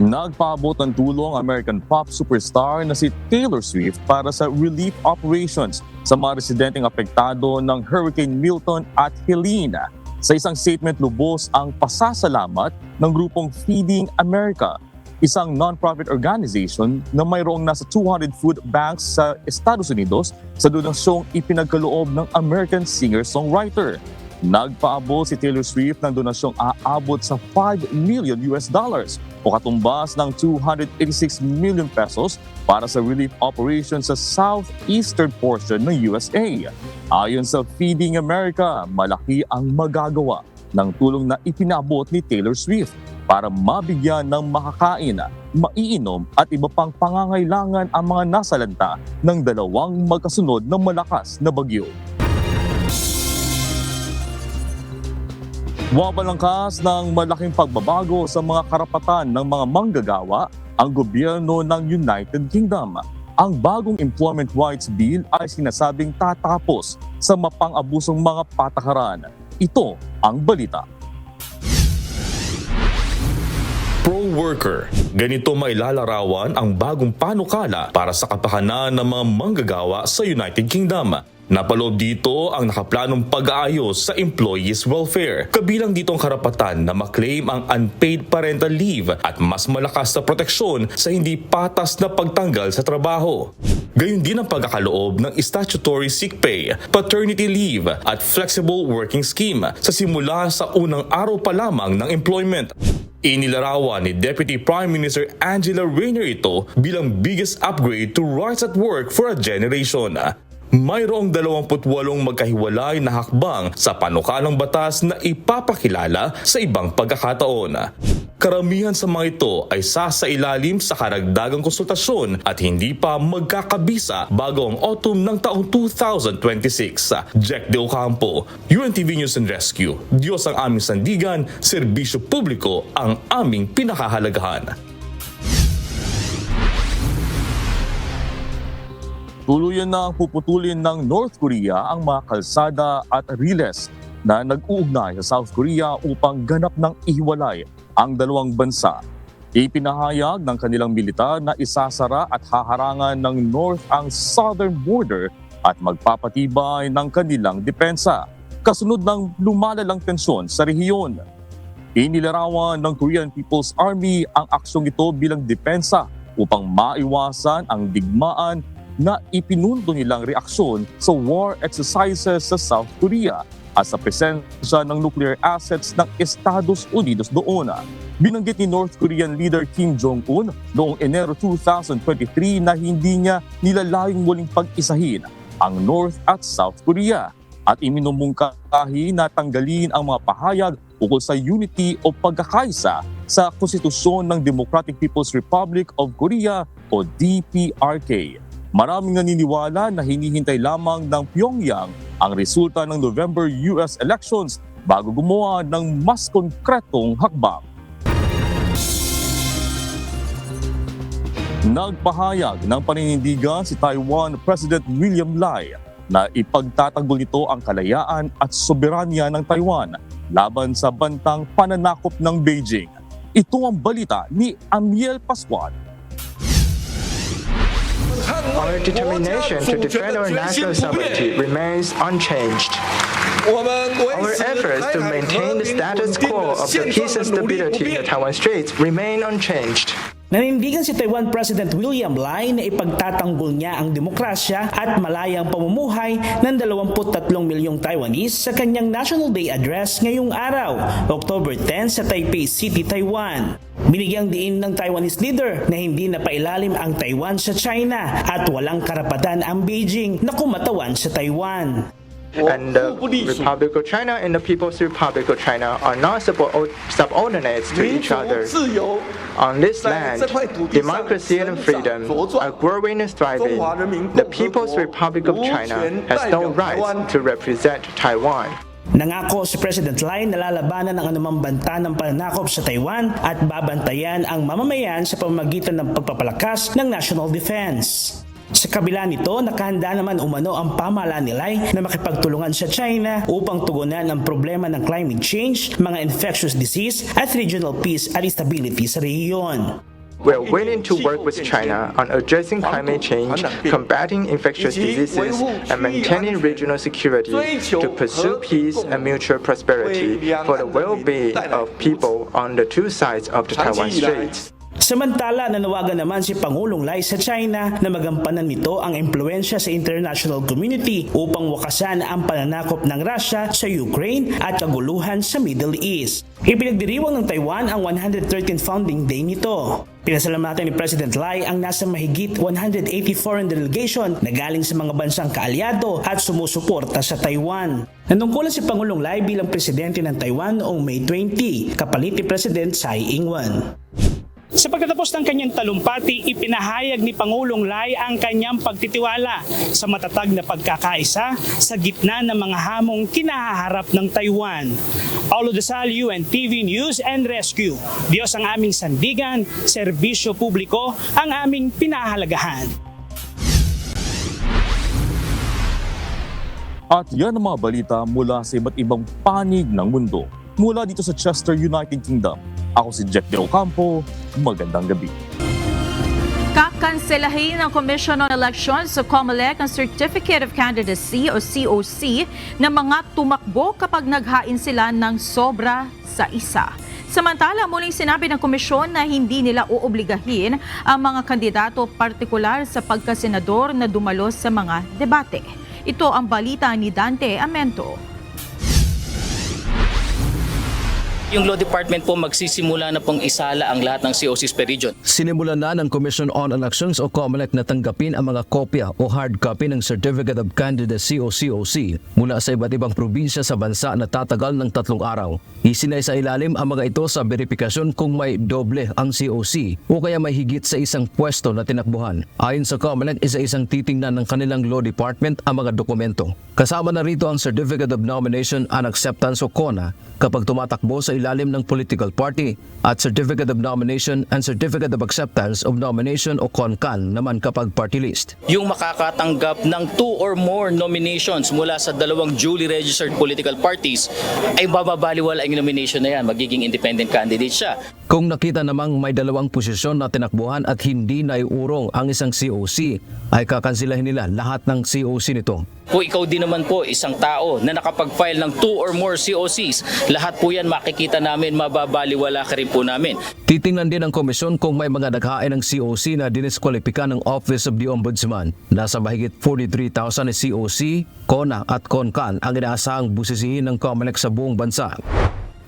S: Nagpaabot ng tulong American pop superstar na si Taylor Swift para sa relief operations sa mga residenteng apektado ng Hurricane Milton at Helene. Sa isang statement, lubos ang pasasalamat ng grupong Feeding America, isang non-profit organization na mayroong nasa 200 food banks sa Estados Unidos sa donasyong ipinagkaloob ng American singer-songwriter. Nagpaabot si Taylor Swift ng donasyong aabot sa $5 million o katumbas ng 286 million pesos para sa relief operations sa southeastern portion ng USA. Ayon sa Feeding America, malaki ang magagawa ng tulong na ipinabot ni Taylor Swift para mabigyan ng makakain, maiinom at iba pang pangangailangan ang mga nasalanta ng dalawang magkasunod na malakas na bagyo. Wabalangkas ng malaking pagbabago sa mga karapatan ng mga manggagawa ang gobyerno ng United Kingdom. Ang bagong Employment Rights Bill ay sinasabing tatapos sa mapang-abusong mga patakaran. Ito ang balita.
W: Pro-worker. Ganito mailalarawan ang bagong panukala para sa kapakanan ng mga manggagawa sa United Kingdom. Napaloob dito ang nakaplanong pag-aayos sa employees' welfare. Kabilang dito ang karapatan na maklaim ang unpaid parental leave at mas malakas na proteksyon sa hindi patas na pagtanggal sa trabaho. Gayun din ang pagkakaloob ng statutory sick pay, paternity leave at flexible working scheme sa simula sa unang araw pa lamang ng employment. Inilarawan ni Deputy Prime Minister Angela Rayner ito bilang biggest upgrade to rights at work for a generation. Mayroong 28 magkahiwalay na hakbang sa panukalang batas na ipapakilala sa ibang pagkakataon. Karamihan sa mga ito ay sasailalim sa karagdagang konsultasyon at hindi pa magkakabisa bago ang autumn ng taong 2026. Jack De Ocampo, UNTV News and Rescue. Diyos ang aming sandigan, serbisyo publiko ang aming pinakahalagahan.
S: Tuluyan na puputulin ng North Korea ang mga kalsada at riles na nag-uugnay sa South Korea upang ganap ng ihiwalay ang dalawang bansa. Ipinahayag ng kanilang militar na isasara at haharangan ng North ang southern border at magpapatibay ng kanilang depensa, kasunod ng lumalalang tensyon sa rehiyon. Inilarawan ng Korean People's Army ang aksyong ito bilang depensa upang maiwasan ang digmaan na ipinundo nilang reaksyon sa war exercises sa South Korea at sa presensya ng nuclear assets ng Estados Unidos doon. Binanggit ni North Korean leader Kim Jong-un noong Enero 2023 na hindi niya nilalayong muling pag-isahin ang North at South Korea at iminumungkahi na tanggalin ang mga pahayag ukol sa unity o pagkakaisa sa konstitusyon ng Democratic People's Republic of Korea o DPRK. Maraming naniniwala na hinihintay lamang ng Pyongyang ang resulta ng November US elections bago gumawa ng mas konkretong hakbang. Nagpahayag ng paninindigan si Taiwan President William Lai na ipagtatanggol nito ang kalayaan at soberanya ng Taiwan laban sa bantang pananakop ng Beijing. Ito ang balita ni Amiel Pascual.
C: Our determination to defend our national sovereignty remains unchanged. Our efforts to maintain the status quo of the peace and stability in the Taiwan Straits remain unchanged.
D: Nanindigan si Taiwan President William Lai na ipagtatanggol niya ang demokrasya at malayang pamumuhay ng 23 milyong Taiwanese sa kanyang National Day Address ngayong araw, October 10 sa Taipei City, Taiwan. Binigyang diin ng Taiwanese leader na hindi napailalim ang Taiwan sa China at walang karapatan ang Beijing na kumatawan sa Taiwan.
C: And the Republic of China and the People's Republic of China are not subordinates to each other. On this land, democracy and freedom are growing and thriving. The People's Republic of China has no right to represent Taiwan.
D: Nangako si President Lai na lalabanan ang anumang banta ng pananakop sa Taiwan at babantayan ang mamamayan sa pamamagitan ng pagpapalakas ng national defense. Sa kabila nito, nakahanda naman umano ang pamahalaan ni Lai na makipagtulungan sa China upang tugunan ang problema ng climate change, mga infectious disease at regional peace at stability sa rehiyon.
C: We are willing to work with China on addressing climate change, combating infectious diseases, and maintaining regional security to pursue peace and mutual prosperity for the well-being of people on the two sides of the Taiwan Straits.
D: Samantala, nanawagan naman si Pangulong Lai sa China na magampanan nito ang impluensya sa international community upang wakasan ang pananakop ng Russia sa Ukraine at kaguluhan sa Middle East. Ipinagdiriwang ng Taiwan ang 113th founding day nito. Pinasalamatan ni President Lai ang nasa mahigit 180 foreign delegation na galing sa mga bansang kaalyado at sumusuporta sa Taiwan. Nanungkulan si Pangulong Lai bilang presidente ng Taiwan noong May 20, kapalit ni President Tsai Ing-wen. Sa pagtatapos ng kanyang talumpati, ipinahayag ni Pangulong Lai ang kanyang pagtitiwala sa matatag na pagkakaisa sa gitna ng mga hamong kinahaharap ng Taiwan. Paulo Dasal, UNTV News and Rescue. Diyos ang aming sandigan, serbisyo publiko ang aming pinahalagahan.
S: At yan ang mga balita mula sa iba't ibang panig ng mundo. Mula dito sa Chester, United Kingdom. Ako si Jack De Ocampo. Magandang gabi.
L: Kakanselahin ng Commission on Elections sa COMELEC ang Certificate of Candidacy o COC ng mga tumakbo kapag naghain sila ng sobra sa isa. Samantala, muling sinabi ng komisyon na hindi nila uobligahin ang mga kandidato partikular sa pagkasenador na dumalo sa mga debate. Ito ang balita ni Dante Amento.
A: Yung Law Department po magsisimula na pong isala ang lahat ng COCs per region.
E: Sinimulan na ng Commission on Elections o COMELEC na tanggapin ang mga kopya o hard copy ng Certificate of Candidacy o COC mula sa iba't ibang probinsya sa bansa na tatagal ng 3 araw. Isinay sa ilalim ang mga ito sa verifikasyon kung may doble ang COC o kaya may higit sa isang pwesto na tinakbuhan. Ayon sa COMELEC, isa-isang titingnan ng kanilang Law Department ang mga dokumento. Kasama na rito ang Certificate of Nomination and Acceptance o CONA kapag tumatakbo sa ilalim ng political party at Certificate of Nomination and Certificate of Acceptance of Nomination o CONCAN naman kapag party list.
A: Yung makakatanggap ng 2 or more nominations mula sa 2 duly registered political parties ay bababaliwala ang nomination na yan, magiging independent candidate siya.
E: Kung nakita namang may 2 posisyon na tinakbuhan at hindi naiurong ang isang COC, ay kakansilahin nila lahat ng COC nito.
A: Kung ikaw din naman po isang tao na nakapag-file ng 2 or more COCs, lahat po yan makikita namin, mababaliwala ka rin po namin.
E: Titingnan din ng komisyon kung may mga naghain ng COC na diniskwalipika ng Office of the Ombudsman. Nasa mahigit 43,000 na COC, CONA at CONCAN ang inaasahang busisihin ng COMELEC sa buong bansa.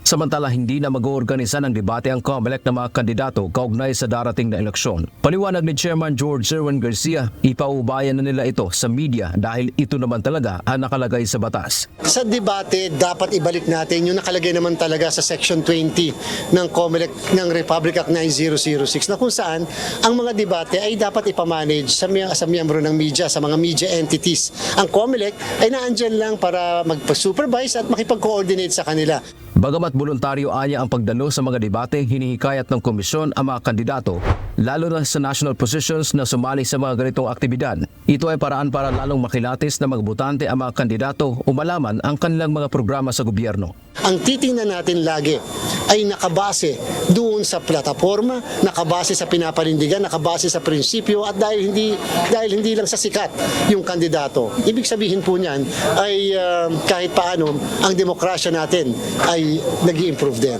E: Samantala, hindi na mag-oorganisa ng debate ang COMELEC ng mga kandidato kaugnay sa darating na eleksyon. Paliwanag ni Chairman George Sherwin Garcia, ipaubayan na nila ito sa media dahil ito naman talaga ang nakalagay sa batas.
F: Sa debate, dapat ibalik natin yung nakalagay naman talaga sa Section 20 ng COMELEC ng Republic Act 9006 na kung saan ang mga debate ay dapat ipamanage sa miyembro ng media, sa mga media entities. Ang COMELEC ay naandyan lang para magpa-supervise at makipag-coordinate sa kanila.
E: Bagamat voluntaryo anya ang pagdalo sa mga debate, hinihikayat ng komisyon ang mga kandidato, lalo na sa national positions na sumali sa mga ganitong aktibidad. Ito ay paraan para lalong makilatis na magbutante ang mga kandidato o malaman ang kanilang mga programa sa gobyerno.
F: Ang titingnan natin lagi ay nakabase doon sa plataforma, nakabase sa pinapanindigan, nakabase sa prinsipyo at dahil hindi lang sa sikat yung kandidato. Ibig sabihin po niyan ay kahit paano ang demokrasya natin ay nag-i-improve din.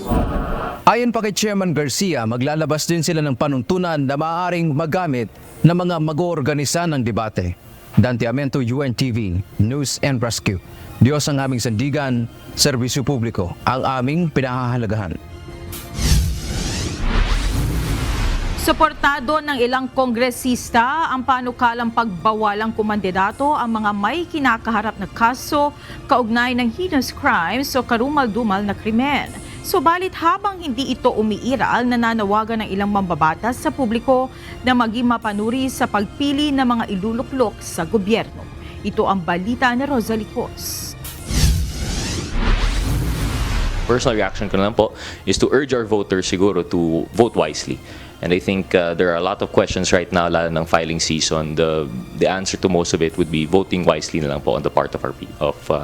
E: Ayon pa kay Chairman Garcia, maglalabas din sila ng panuntunan na maaaring magamit ng mga mag-oorganisa ng debate. Dante Amento, UNTV, News and Rescue. Diyos ang aming sandigan, serbisyo publiko, ang aming pinahahalagahan.
L: Suportado ng ilang kongresista ang panukalang pagbawalang kumandidato ang mga may kinakaharap na kaso kaugnay ng heinous crimes o karumal-dumal na krimen. Subalit habang hindi ito umiiral, nananawagan ng ilang mambabatas sa publiko na maging mapanuri sa pagpili ng mga iluluklok sa gobyerno. Ito ang balita ni Rosalie Cos.
X: Personal reaction ko na lang po is to urge our voters siguro to vote wisely. And I think there are a lot of questions right now, lalo ng filing season. The answer to most of it would be voting wisely na lang po on the part of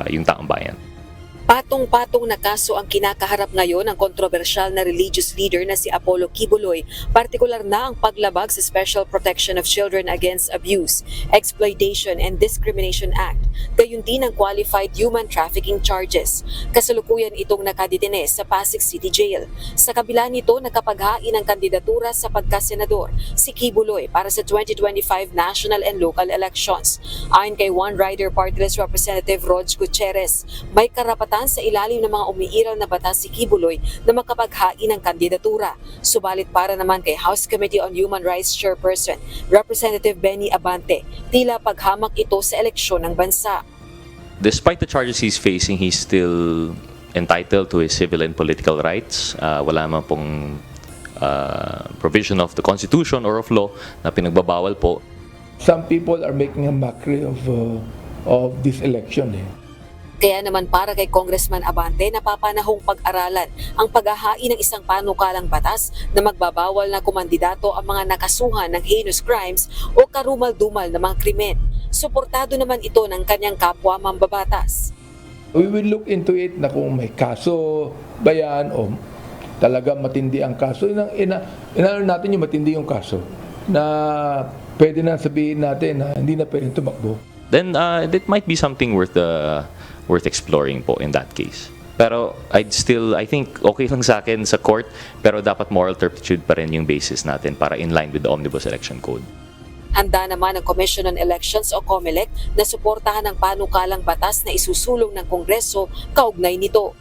X: yung taong bayan.
J: Patong-patong na kaso ang kinakaharap ngayon ng kontrobersyal na religious leader na si Apollo Kibuloy, partikular na ang paglabag sa Special Protection of Children Against Abuse, Exploitation and Discrimination Act, gayon din ang Qualified Human Trafficking Charges. Kasalukuyan itong nakadetine sa Pasig City Jail. Sa kabila nito, nakapaghain ang kandidatura sa pagkasenador si Kibuloy para sa 2025 national and local elections. Ayon kay One Rider Party List Representative Rog Gutierrez, may karapatan sa ilalim ng mga umiiral na batas si Kibuloy na makapaghain ng kandidatura. Subalit para naman kay House Committee on Human Rights Chairperson, Representative Benny Abante, tila paghamak ito sa eleksyon ng bansa.
X: Despite the charges he's facing, he's still entitled to his civil and political rights. Wala man pong provision of the Constitution or of law na pinagbabawal po.
Y: Some people are making a mockery of this election.
J: Kaya naman para kay Congressman Abante, napapanahong pag-aralan ang paghahain ng isang panukalang batas na magbabawal na kumandidato ang mga nakasuhan ng heinous crimes o karumal-dumal na mga krimen. Suportado naman ito ng kanyang kapwa mambabatas.
Y: We will look into it na kung may kaso ba yan o talaga matindi ang kaso. Inano natin yung matindi yung kaso na pwede na sabihin natin na hindi na pwedeng tumakbo.
X: Then it might be something worth exploring po in that case. Pero I think okay lang sa akin sa court, pero dapat moral turpitude pa rin yung basis natin para in line with the Omnibus Election Code.
J: Handa naman ang Commission on Elections o COMELEC na suportahan ang panukalang batas na isusulong ng Kongreso kaugnay nito.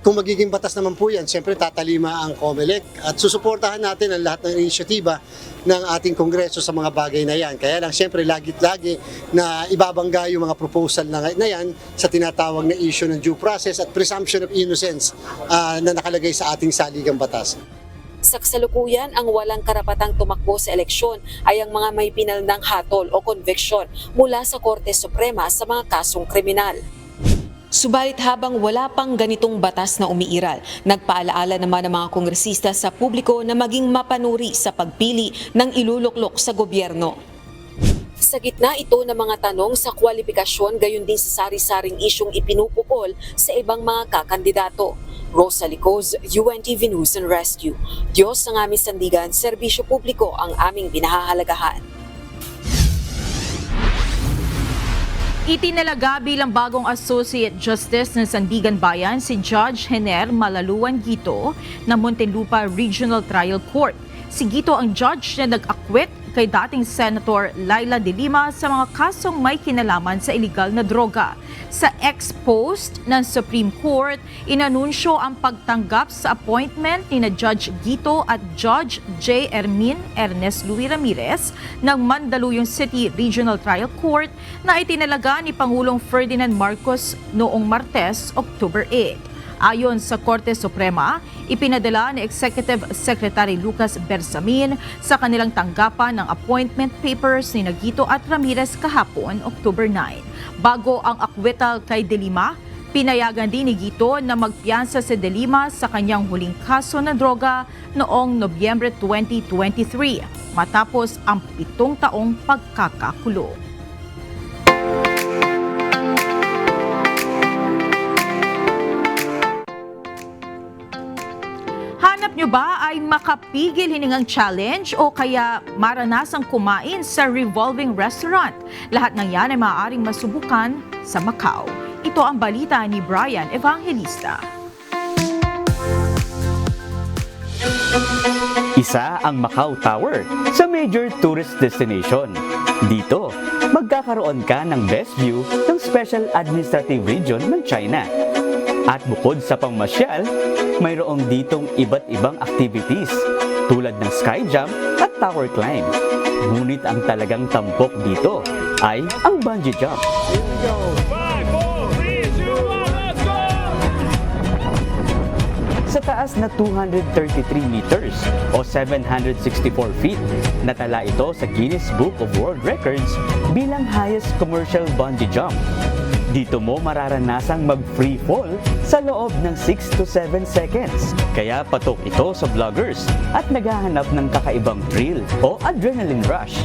F: kung magiging batas naman po yan, siyempre tatalima ang COMELEC at susuportahan natin ang lahat ng inisyatiba ng ating Kongreso sa mga bagay na yan. Kaya lang siyempre lagi na ibabangga yung mga proposal na yan sa tinatawag na issue ng due process at presumption of innocence na nakalagay sa ating saligang batas.
J: Sa kasalukuyan, ang walang karapatang tumakbo sa eleksyon ay ang mga may pinalnang hatol o conviction mula sa Korte Suprema sa mga kasong kriminal. Subalit habang wala pang ganitong batas na umiiral, nagpaalaala naman ang mga kongresista sa publiko na maging mapanuri sa pagpili ng iluluklok sa gobyerno. Sa gitna ito ng mga tanong sa kwalifikasyon gayon din sa sari-saring isyong ipinupukol sa ibang mga kakandidato. Rosa Licoz, UNTV News and Rescue. Diyos ang aming sandigan, serbisyo publiko ang aming binahahalagahan.
L: Itinalaga bilang bagong Associate Justice ng Sandigan Bayan si Judge Hener Malaluan Guito ng Muntinlupa Regional Trial Court. Si Guito ang judge na nag-akwit kay dating Senator Laila De Lima sa mga kasong may kinalaman sa iligal na droga. Sa ex-post ng Supreme Court, inanunsyo ang pagtanggap sa appointment ni na Judge Guito at Judge J. Ermin Ernest Luis Ramirez ng Mandaluyong City Regional Trial Court na itinalaga ni Pangulong Ferdinand Marcos noong Martes, October 8. Ayon sa Korte Suprema, ipinadala ni Executive Secretary Lucas Bersamin sa kanilang tanggapan ng appointment papers ni Guito at Ramirez kahapon, October 9. Bago ang acquittal kay De Lima, pinayagan din ni Guito na magpiyansa si De Lima sa kanyang huling kaso na droga noong Nobyembre 2023 matapos ang 7 taong pagkakakulong. Hanap nyo ba ay makapigil hiningang challenge o kaya maranasang kumain sa revolving restaurant? Lahat ng yan ay maaaring masubukan sa Macau. Ito ang balita ni Brian Evangelista.
B: Isa ang Macau Tower sa major tourist destination. Dito, magkakaroon ka ng best view ng Special Administrative Region ng China. At bukod sa pangmasyal, mayroong ditong iba't ibang activities tulad ng sky jump at tower climb. Ngunit ang talagang tampok dito ay ang bungee jump. Here we go. 5, 4, 3, 2, 1, let's go! Sa taas na 233 meters o 764 feet, natala ito sa Guinness Book of World Records bilang highest commercial bungee jump. Dito mo mararanasang mag-free fall sa loob ng 6 to 7 seconds. Kaya patok ito sa vloggers at naghahanap ng kakaibang thrill o adrenaline rush.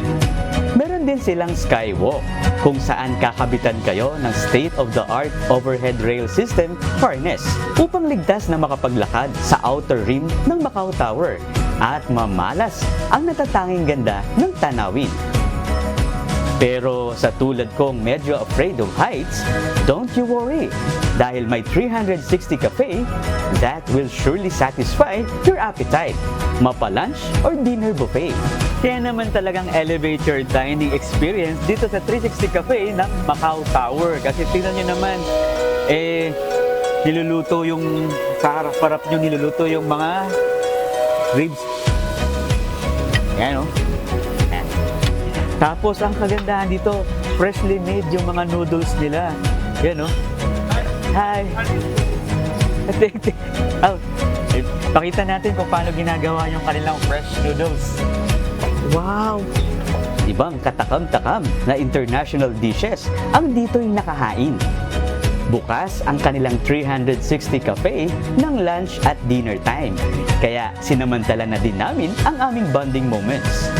B: Meron din silang skywalk kung saan kakabitan kayo ng state-of-the-art overhead rail system harness upang ligtas na makapaglakad sa outer rim ng Macau Tower at mamalas ang natatanging ganda ng tanawin. Pero sa tulad kong medyo afraid of heights, don't you worry. Dahil may 360 cafe, that will surely satisfy your appetite. Mapa-lunch or dinner buffet. Kaya naman talagang elevate your dining experience dito sa 360 Cafe ng Macau Tower. Kasi tingnan nyo naman, niluluto yung sa harap-harap nyo, niluluto yung mga ribs. Yan o. Tapos ang kagandahan dito, freshly made yung mga noodles nila. Yan o. Hi! Pakita natin kung paano ginagawa yung kanilang fresh noodles. Wow! Ibang katakam-takam na international dishes ang dito'y nakahain. Bukas ang kanilang 360 Cafe ng lunch at dinner time. Kaya sinamantala na din namin ang aming bonding moments.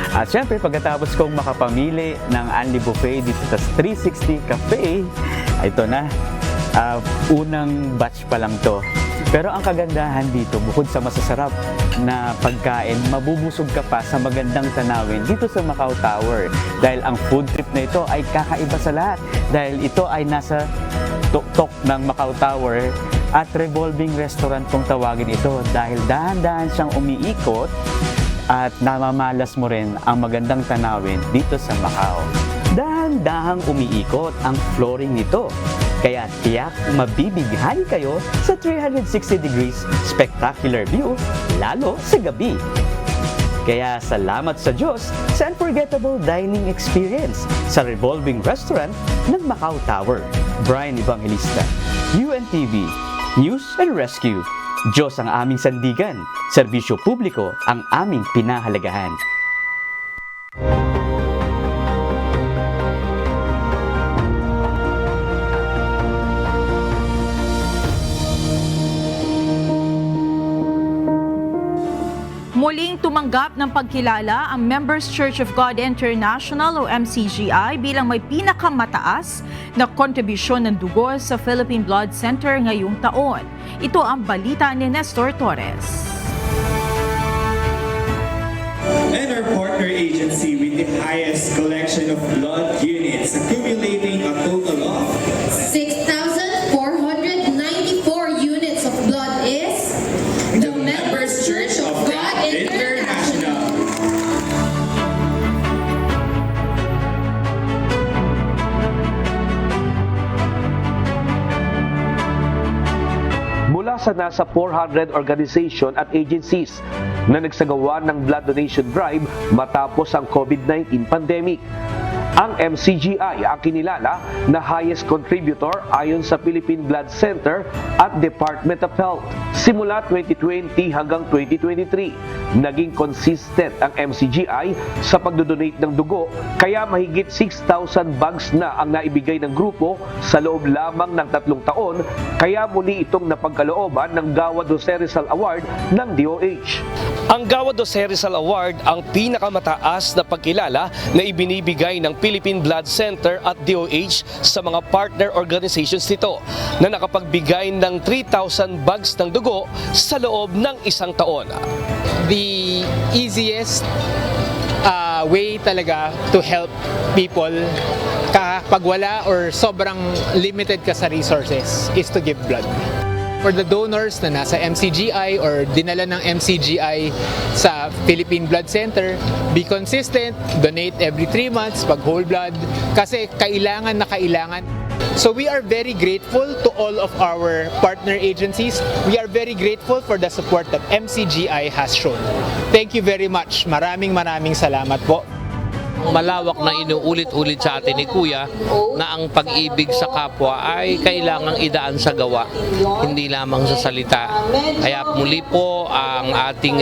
B: At syempre, pagkatapos kong makapamili ng Unli Buffet dito sa 360 Cafe, ito na, unang batch pa lang to. Pero ang kagandahan dito, bukod sa masasarap na pagkain, mabubusog ka pa sa magandang tanawin dito sa Macau Tower. Dahil ang food trip na ito ay kakaiba sa lahat. Dahil ito ay nasa tuktok ng Macau Tower at revolving restaurant kung tawagin ito. Dahil dahan-dahan siyang umiikot at namamalas mo rin ang magandang tanawin dito sa Macau. Dahan-dahang umiikot ang flooring nito Kaya tiyak mabibighani kayo sa 360 degrees spectacular view, lalo sa gabi. Kaya salamat sa Diyos sa unforgettable dining experience sa revolving restaurant ng Macau Tower. Brian Evangelista, UNTV, News and Rescue. Diyos ang aming sandigan, serbisyo publiko ang aming pinahalagahan.
L: Muling tumanggap ng pagkilala ang Members Church of God International o MCGI bilang may pinakamataas na kontribusyon ng dugo sa Philippine Blood Center ngayong taon. Ito ang balita ni Nestor Torres.
G: And our partner agency with the highest collection of blood units, accumulating a total of
H: 6,494 units of blood is the Members Church of God International.
M: Mula sa nasa 400 organization at agencies na nagsagawa ng blood donation drive matapos ang COVID-19 pandemic. Ang MCGI ang kinilala na highest contributor ayon sa Philippine Blood Center at Department of Health. Simula 2020 hanggang 2023, naging consistent ang MCGI sa pagdodonate ng dugo, kaya mahigit 6,000 bags na ang naibigay ng grupo sa loob lamang ng 3 taon, kaya muli itong napagkalooban ng Gawad Jose Rizal Award ng DOH. Ang Gawad Jose Rizal Award ang pinakamataas na pagkilala na ibinibigay ng Philippine Blood Center at DOH sa mga partner organizations nito na nakapagbigay ng 3,000 bags ng dugo sa loob ng 1 taon.
N: The easiest way talaga to help people kapag wala or sobrang limited ka sa resources is to give blood. For the donors na nasa MCGI or dinala ng MCGI sa Philippine Blood Center, be consistent, donate every 3 months pag whole blood kasi kailangan na kailangan. So we are very grateful to all of our partner agencies. We are very grateful for the support that MCGI has shown. Thank you very much. Maraming salamat po.
O: Malawak na inuulit-ulit sa atin ni Kuya na ang pag-ibig sa kapwa ay kailangang idaan sa gawa, hindi lamang sa salita. Kaya muli po ang ating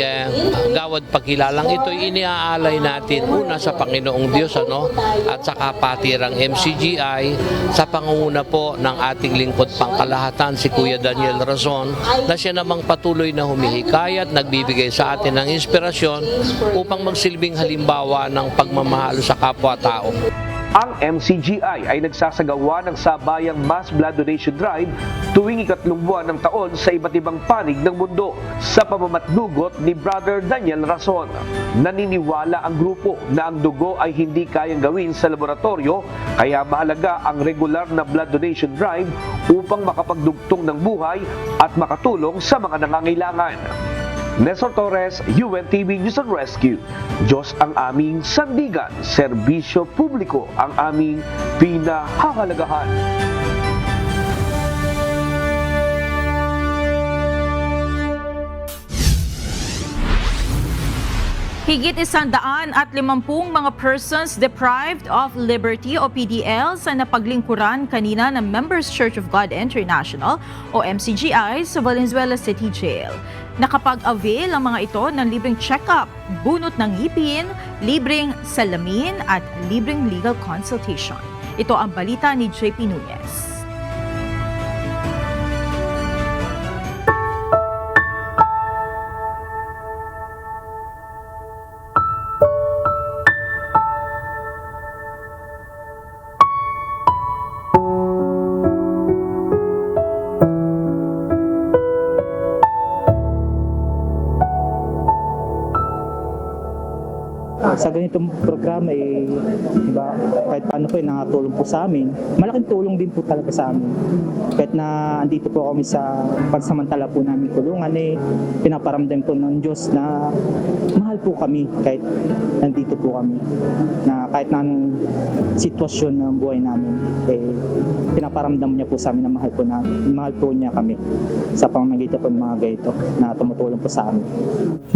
O: gawad pagkilalang ito iniaalay natin una sa Panginoong Diyos at sa kapatirang MCGI sa pangunguna po ng ating lingkod pangkalahatan si Kuya Daniel Razon na siya namang patuloy na humihikayat, nagbibigay sa atin ng inspirasyon upang magsilbing halimbawa ng pagmamahal sa kapwa-tao.
M: Ang MCGI ay nagsasagawa ng sabayang mass blood donation drive tuwing 3 buwan ng taon sa iba't ibang panig ng mundo sa pamamatnugot ni Brother Daniel Razon. Naniniwala ang grupo na ang dugo ay hindi kayang gawin sa laboratorio, kaya mahalaga ang regular na blood donation drive upang makapagdugtong ng buhay at makatulong sa mga nangangailangan. Nestor Torres, UNTV News and Rescue. Diyos ang aming sandigan, serbisyo publiko ang aming pinahahalagahan.
L: Higit 150 mga persons deprived of liberty o PDLs ang napaglingkuran kanina ng Members Church of God International o MCGI sa Valenzuela City Jail. Nakapag-avail ang mga ito ng libreng check-up, bunot ng ngipin, libreng salamin at libreng legal consultation. Ito ang balita ni JP Nunez.
Z: Sa ganitong programa diba,
I: kahit paano po nakatulong po sa amin. Malaking tulong din po talaga sa amin. Kahit na andito po kami sa pagsamantala po namin tulungan, pinaparamdam po ng Diyos na mahal po kami kahit nandito po kami. Na kahit na anong sitwasyon ng buhay namin, pinaparamdam niya po sa amin na mahal po niya kami sa pamamagitan po ng mga ganito na tumutulong po sa amin.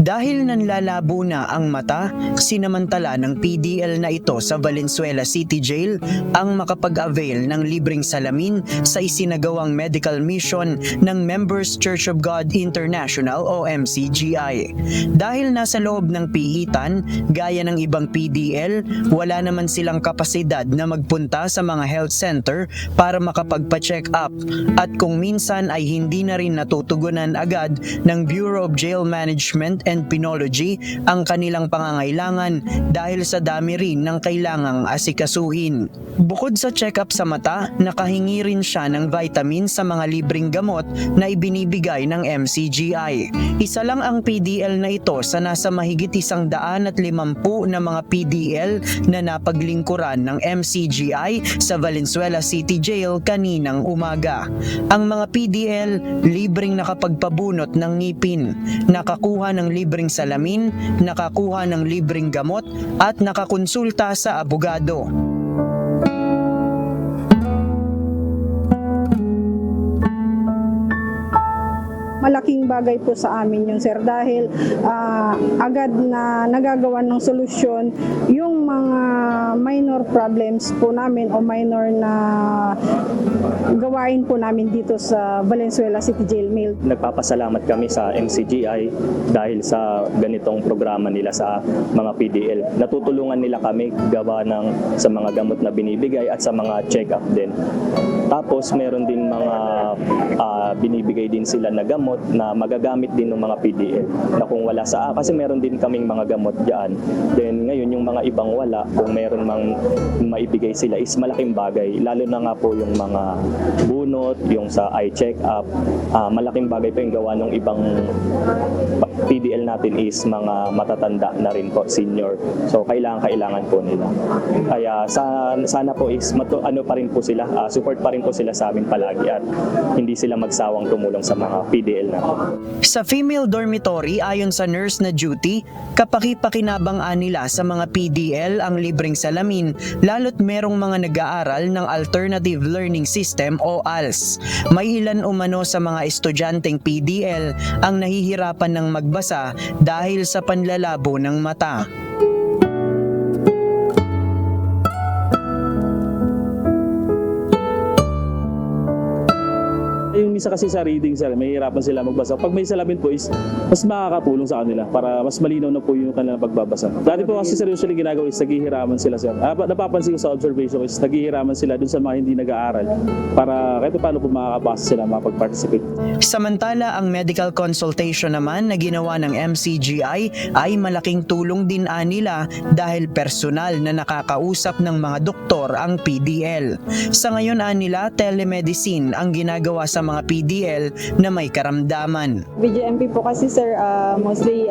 K: Dahil nanlalabo na ang mata, sinamantala ng PDL na ito sa Valenzuela City Jail ang makapag-avail ng libreng salamin sa isinagawang medical mission ng Members Church of God International o MCGI. Dahil nasa loob ng piitan, gaya ng ibang PDL, wala naman silang kapasidad na magpunta sa mga health center para makapagpa-check up at kung minsan ay hindi na rin natutugunan agad ng Bureau of Jail Management and Penology ang kanilang pangangailangan dahil sa dami rin ng kailangang asikasuhin. Bukod sa check-up sa mata, nakahingi rin siya ng vitamin sa mga libreng gamot na ibinibigay ng MCGI. Isa lang ang PDL na ito sa nasa mahigit 150 na mga PDL na napaglingkuran ng MCGI sa Valenzuela City Jail kaninang umaga. Ang mga PDL libreng nakapagpabunot ng ngipin, nakakuha ng libreng salamin, nakakuha ng libreng gamot at nakakonsulta sa abogado.
P: Malaking bagay po sa amin yun, sir, dahil agad na nagagawa ng solusyon yung mga minor problems po namin o minor na gawain po namin dito sa Valenzuela City Jail Mill.
Q: Nagpapasalamat kami sa MCGI dahil sa ganitong programa nila sa mga PDL. Natutulungan nila kami gawa sa mga gamot na binibigay at sa mga check-up din. Tapos meron din mga binibigay din sila na gamot na magagamit din ng mga PDL na kung wala kasi meron din kaming mga gamot diyan. Then ngayon yung mga ibang wala, kung meron mang maibigay sila is malaking bagay, lalo na nga po yung mga bunot, yung sa eye check-up, malaking bagay po yung gawa ng ibang PDL natin is mga matatanda na rin po, senior. So kailangan po nila. Kaya sana po is pa rin po sila, support pa rin po sila sa amin palagi at hindi sila magsawang tumulong sa mga PDL natin.
K: Sa female dormitory, ayon sa nurse na duty, kapaki-pakinabang nila sa mga PDL ang libreng salamin lalo't merong mga nag-aaral ng Alternative Learning System o ALS. May ilan umano sa mga estudyanteng PDL ang nahihirapan ng magbasa dahil sa panlalabo ng mata.
R: Yung misa kasi sa reading, sir, may hirapan sila magbasa. Pag may salamin po is mas makakatulong sa kanila para mas malinaw na po yung kanilang pagbabasa. Dati po kasi seryoso yung ginagawa is naghihiraman sila, sir. Napapansin ko sa observation is naghihiraman sila dun sa mga hindi nag-aaral para kahit paano po makakabasa sila makapag-participate.
K: Samantala, ang medical consultation naman na ginawa ng MCGI ay malaking tulong din nila dahil personal na nakakausap ng mga doktor ang PDL. Sa ngayon nila, telemedicine ang ginagawa sa mga PDL na may karamdaman.
P: VGMP po kasi, sir, mostly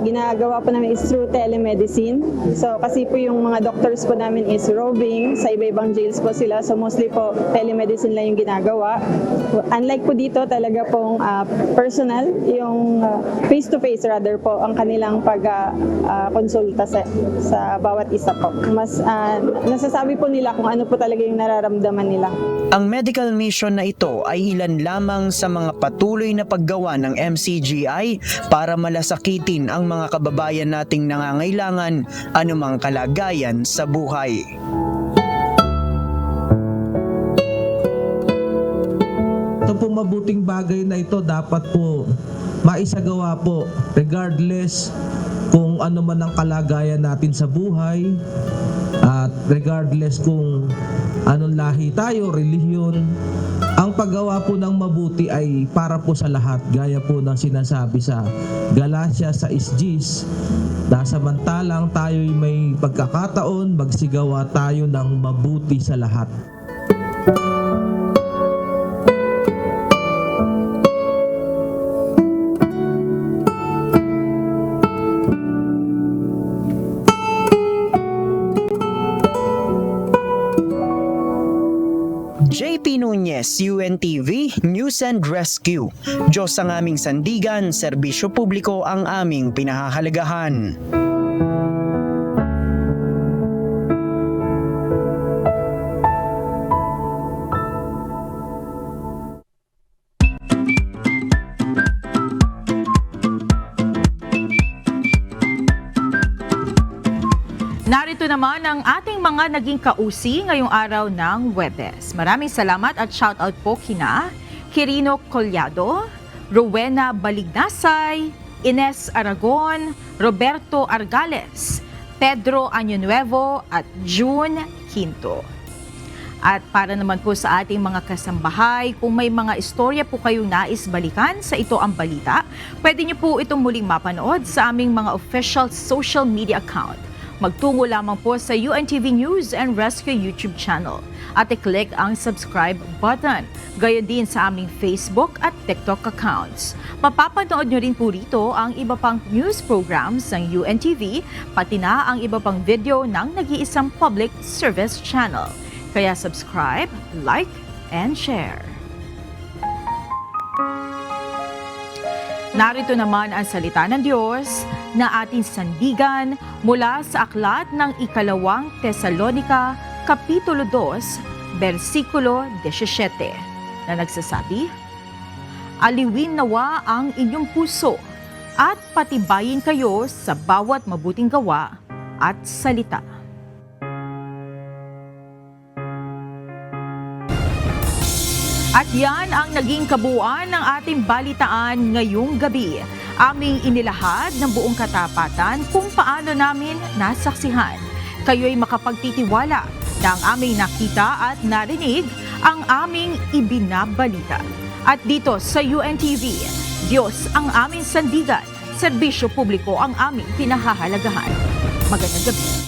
P: ginagawa po namin is through telemedicine. So kasi po yung mga doctors po namin is roving, sa iba-ibang jails po sila. So mostly po telemedicine lang yung ginagawa. Unlike po dito, talaga pong personal, yung face-to-face rather po ang kanilang pag-konsulta sa bawat isa po. Mas nasasabi po nila kung ano po talaga yung nararamdaman nila.
K: Ang medical mission na ito ay ilan lamang sa mga patuloy na paggawa ng MCGI para malasakitin ang mga kababayan nating nangangailangan anumang kalagayan sa buhay.
Z: Ito pong mabuting bagay na ito dapat po maisagawa po regardless kung ano man ang kalagayan natin sa buhay at regardless kung anong lahi tayo, relihiyon. Ang paggawa po ng mabuti ay para po sa lahat, gaya po ng sinasabi sa Galatia 6:10, na samantalang tayo'y may pagkakataon, magsigawa tayo ng mabuti sa lahat.
K: Nunez, UNTV, News and Rescue. Diyos ang aming sandigan, serbisyo publiko ang aming pinahahalagahan.
L: Narito naman ang ating mga naging kausi ngayong araw ng Huwebes. Maraming salamat at shoutout po kina Quirino Collado, Rowena Balignasay, Ines Aragon, Roberto Argales, Pedro Año Nuevo at June Quinto. At para naman po sa ating mga kasambahay, kung may mga istorya po kayong nais balikan sa Ito ang Balita, pwede niyo po itong muling mapanood sa aming mga official social media account. Magtungo lamang po sa UNTV News and Rescue YouTube channel at i-click ang subscribe button. Gayon din sa aming Facebook at TikTok accounts. Mapapanood nyo rin po rito ang iba pang news programs ng UNTV, pati na ang iba pang video ng nag-iisang public service channel. Kaya subscribe, like, and share. Narito naman ang salita ng Diyos na ating sandigan mula sa aklat ng Ikalawang Tesalonica, Kapitulo 2, versikulo 17, na nagsasabi, aliwin nawa ang inyong puso at patibayin kayo sa bawat mabuting gawa at salita. At yan ang naging kabuuan ng ating balitaan ngayong gabi. Aming inilahad ng buong katapatan kung paano namin nasaksihan. Kayo'y makapagtitiwala na ang aming nakita at narinig ang aming ibinabalita. At dito sa UNTV, Diyos ang aming sandigan, serbisyo publiko ang aming pinahahalagahan. Magandang gabi.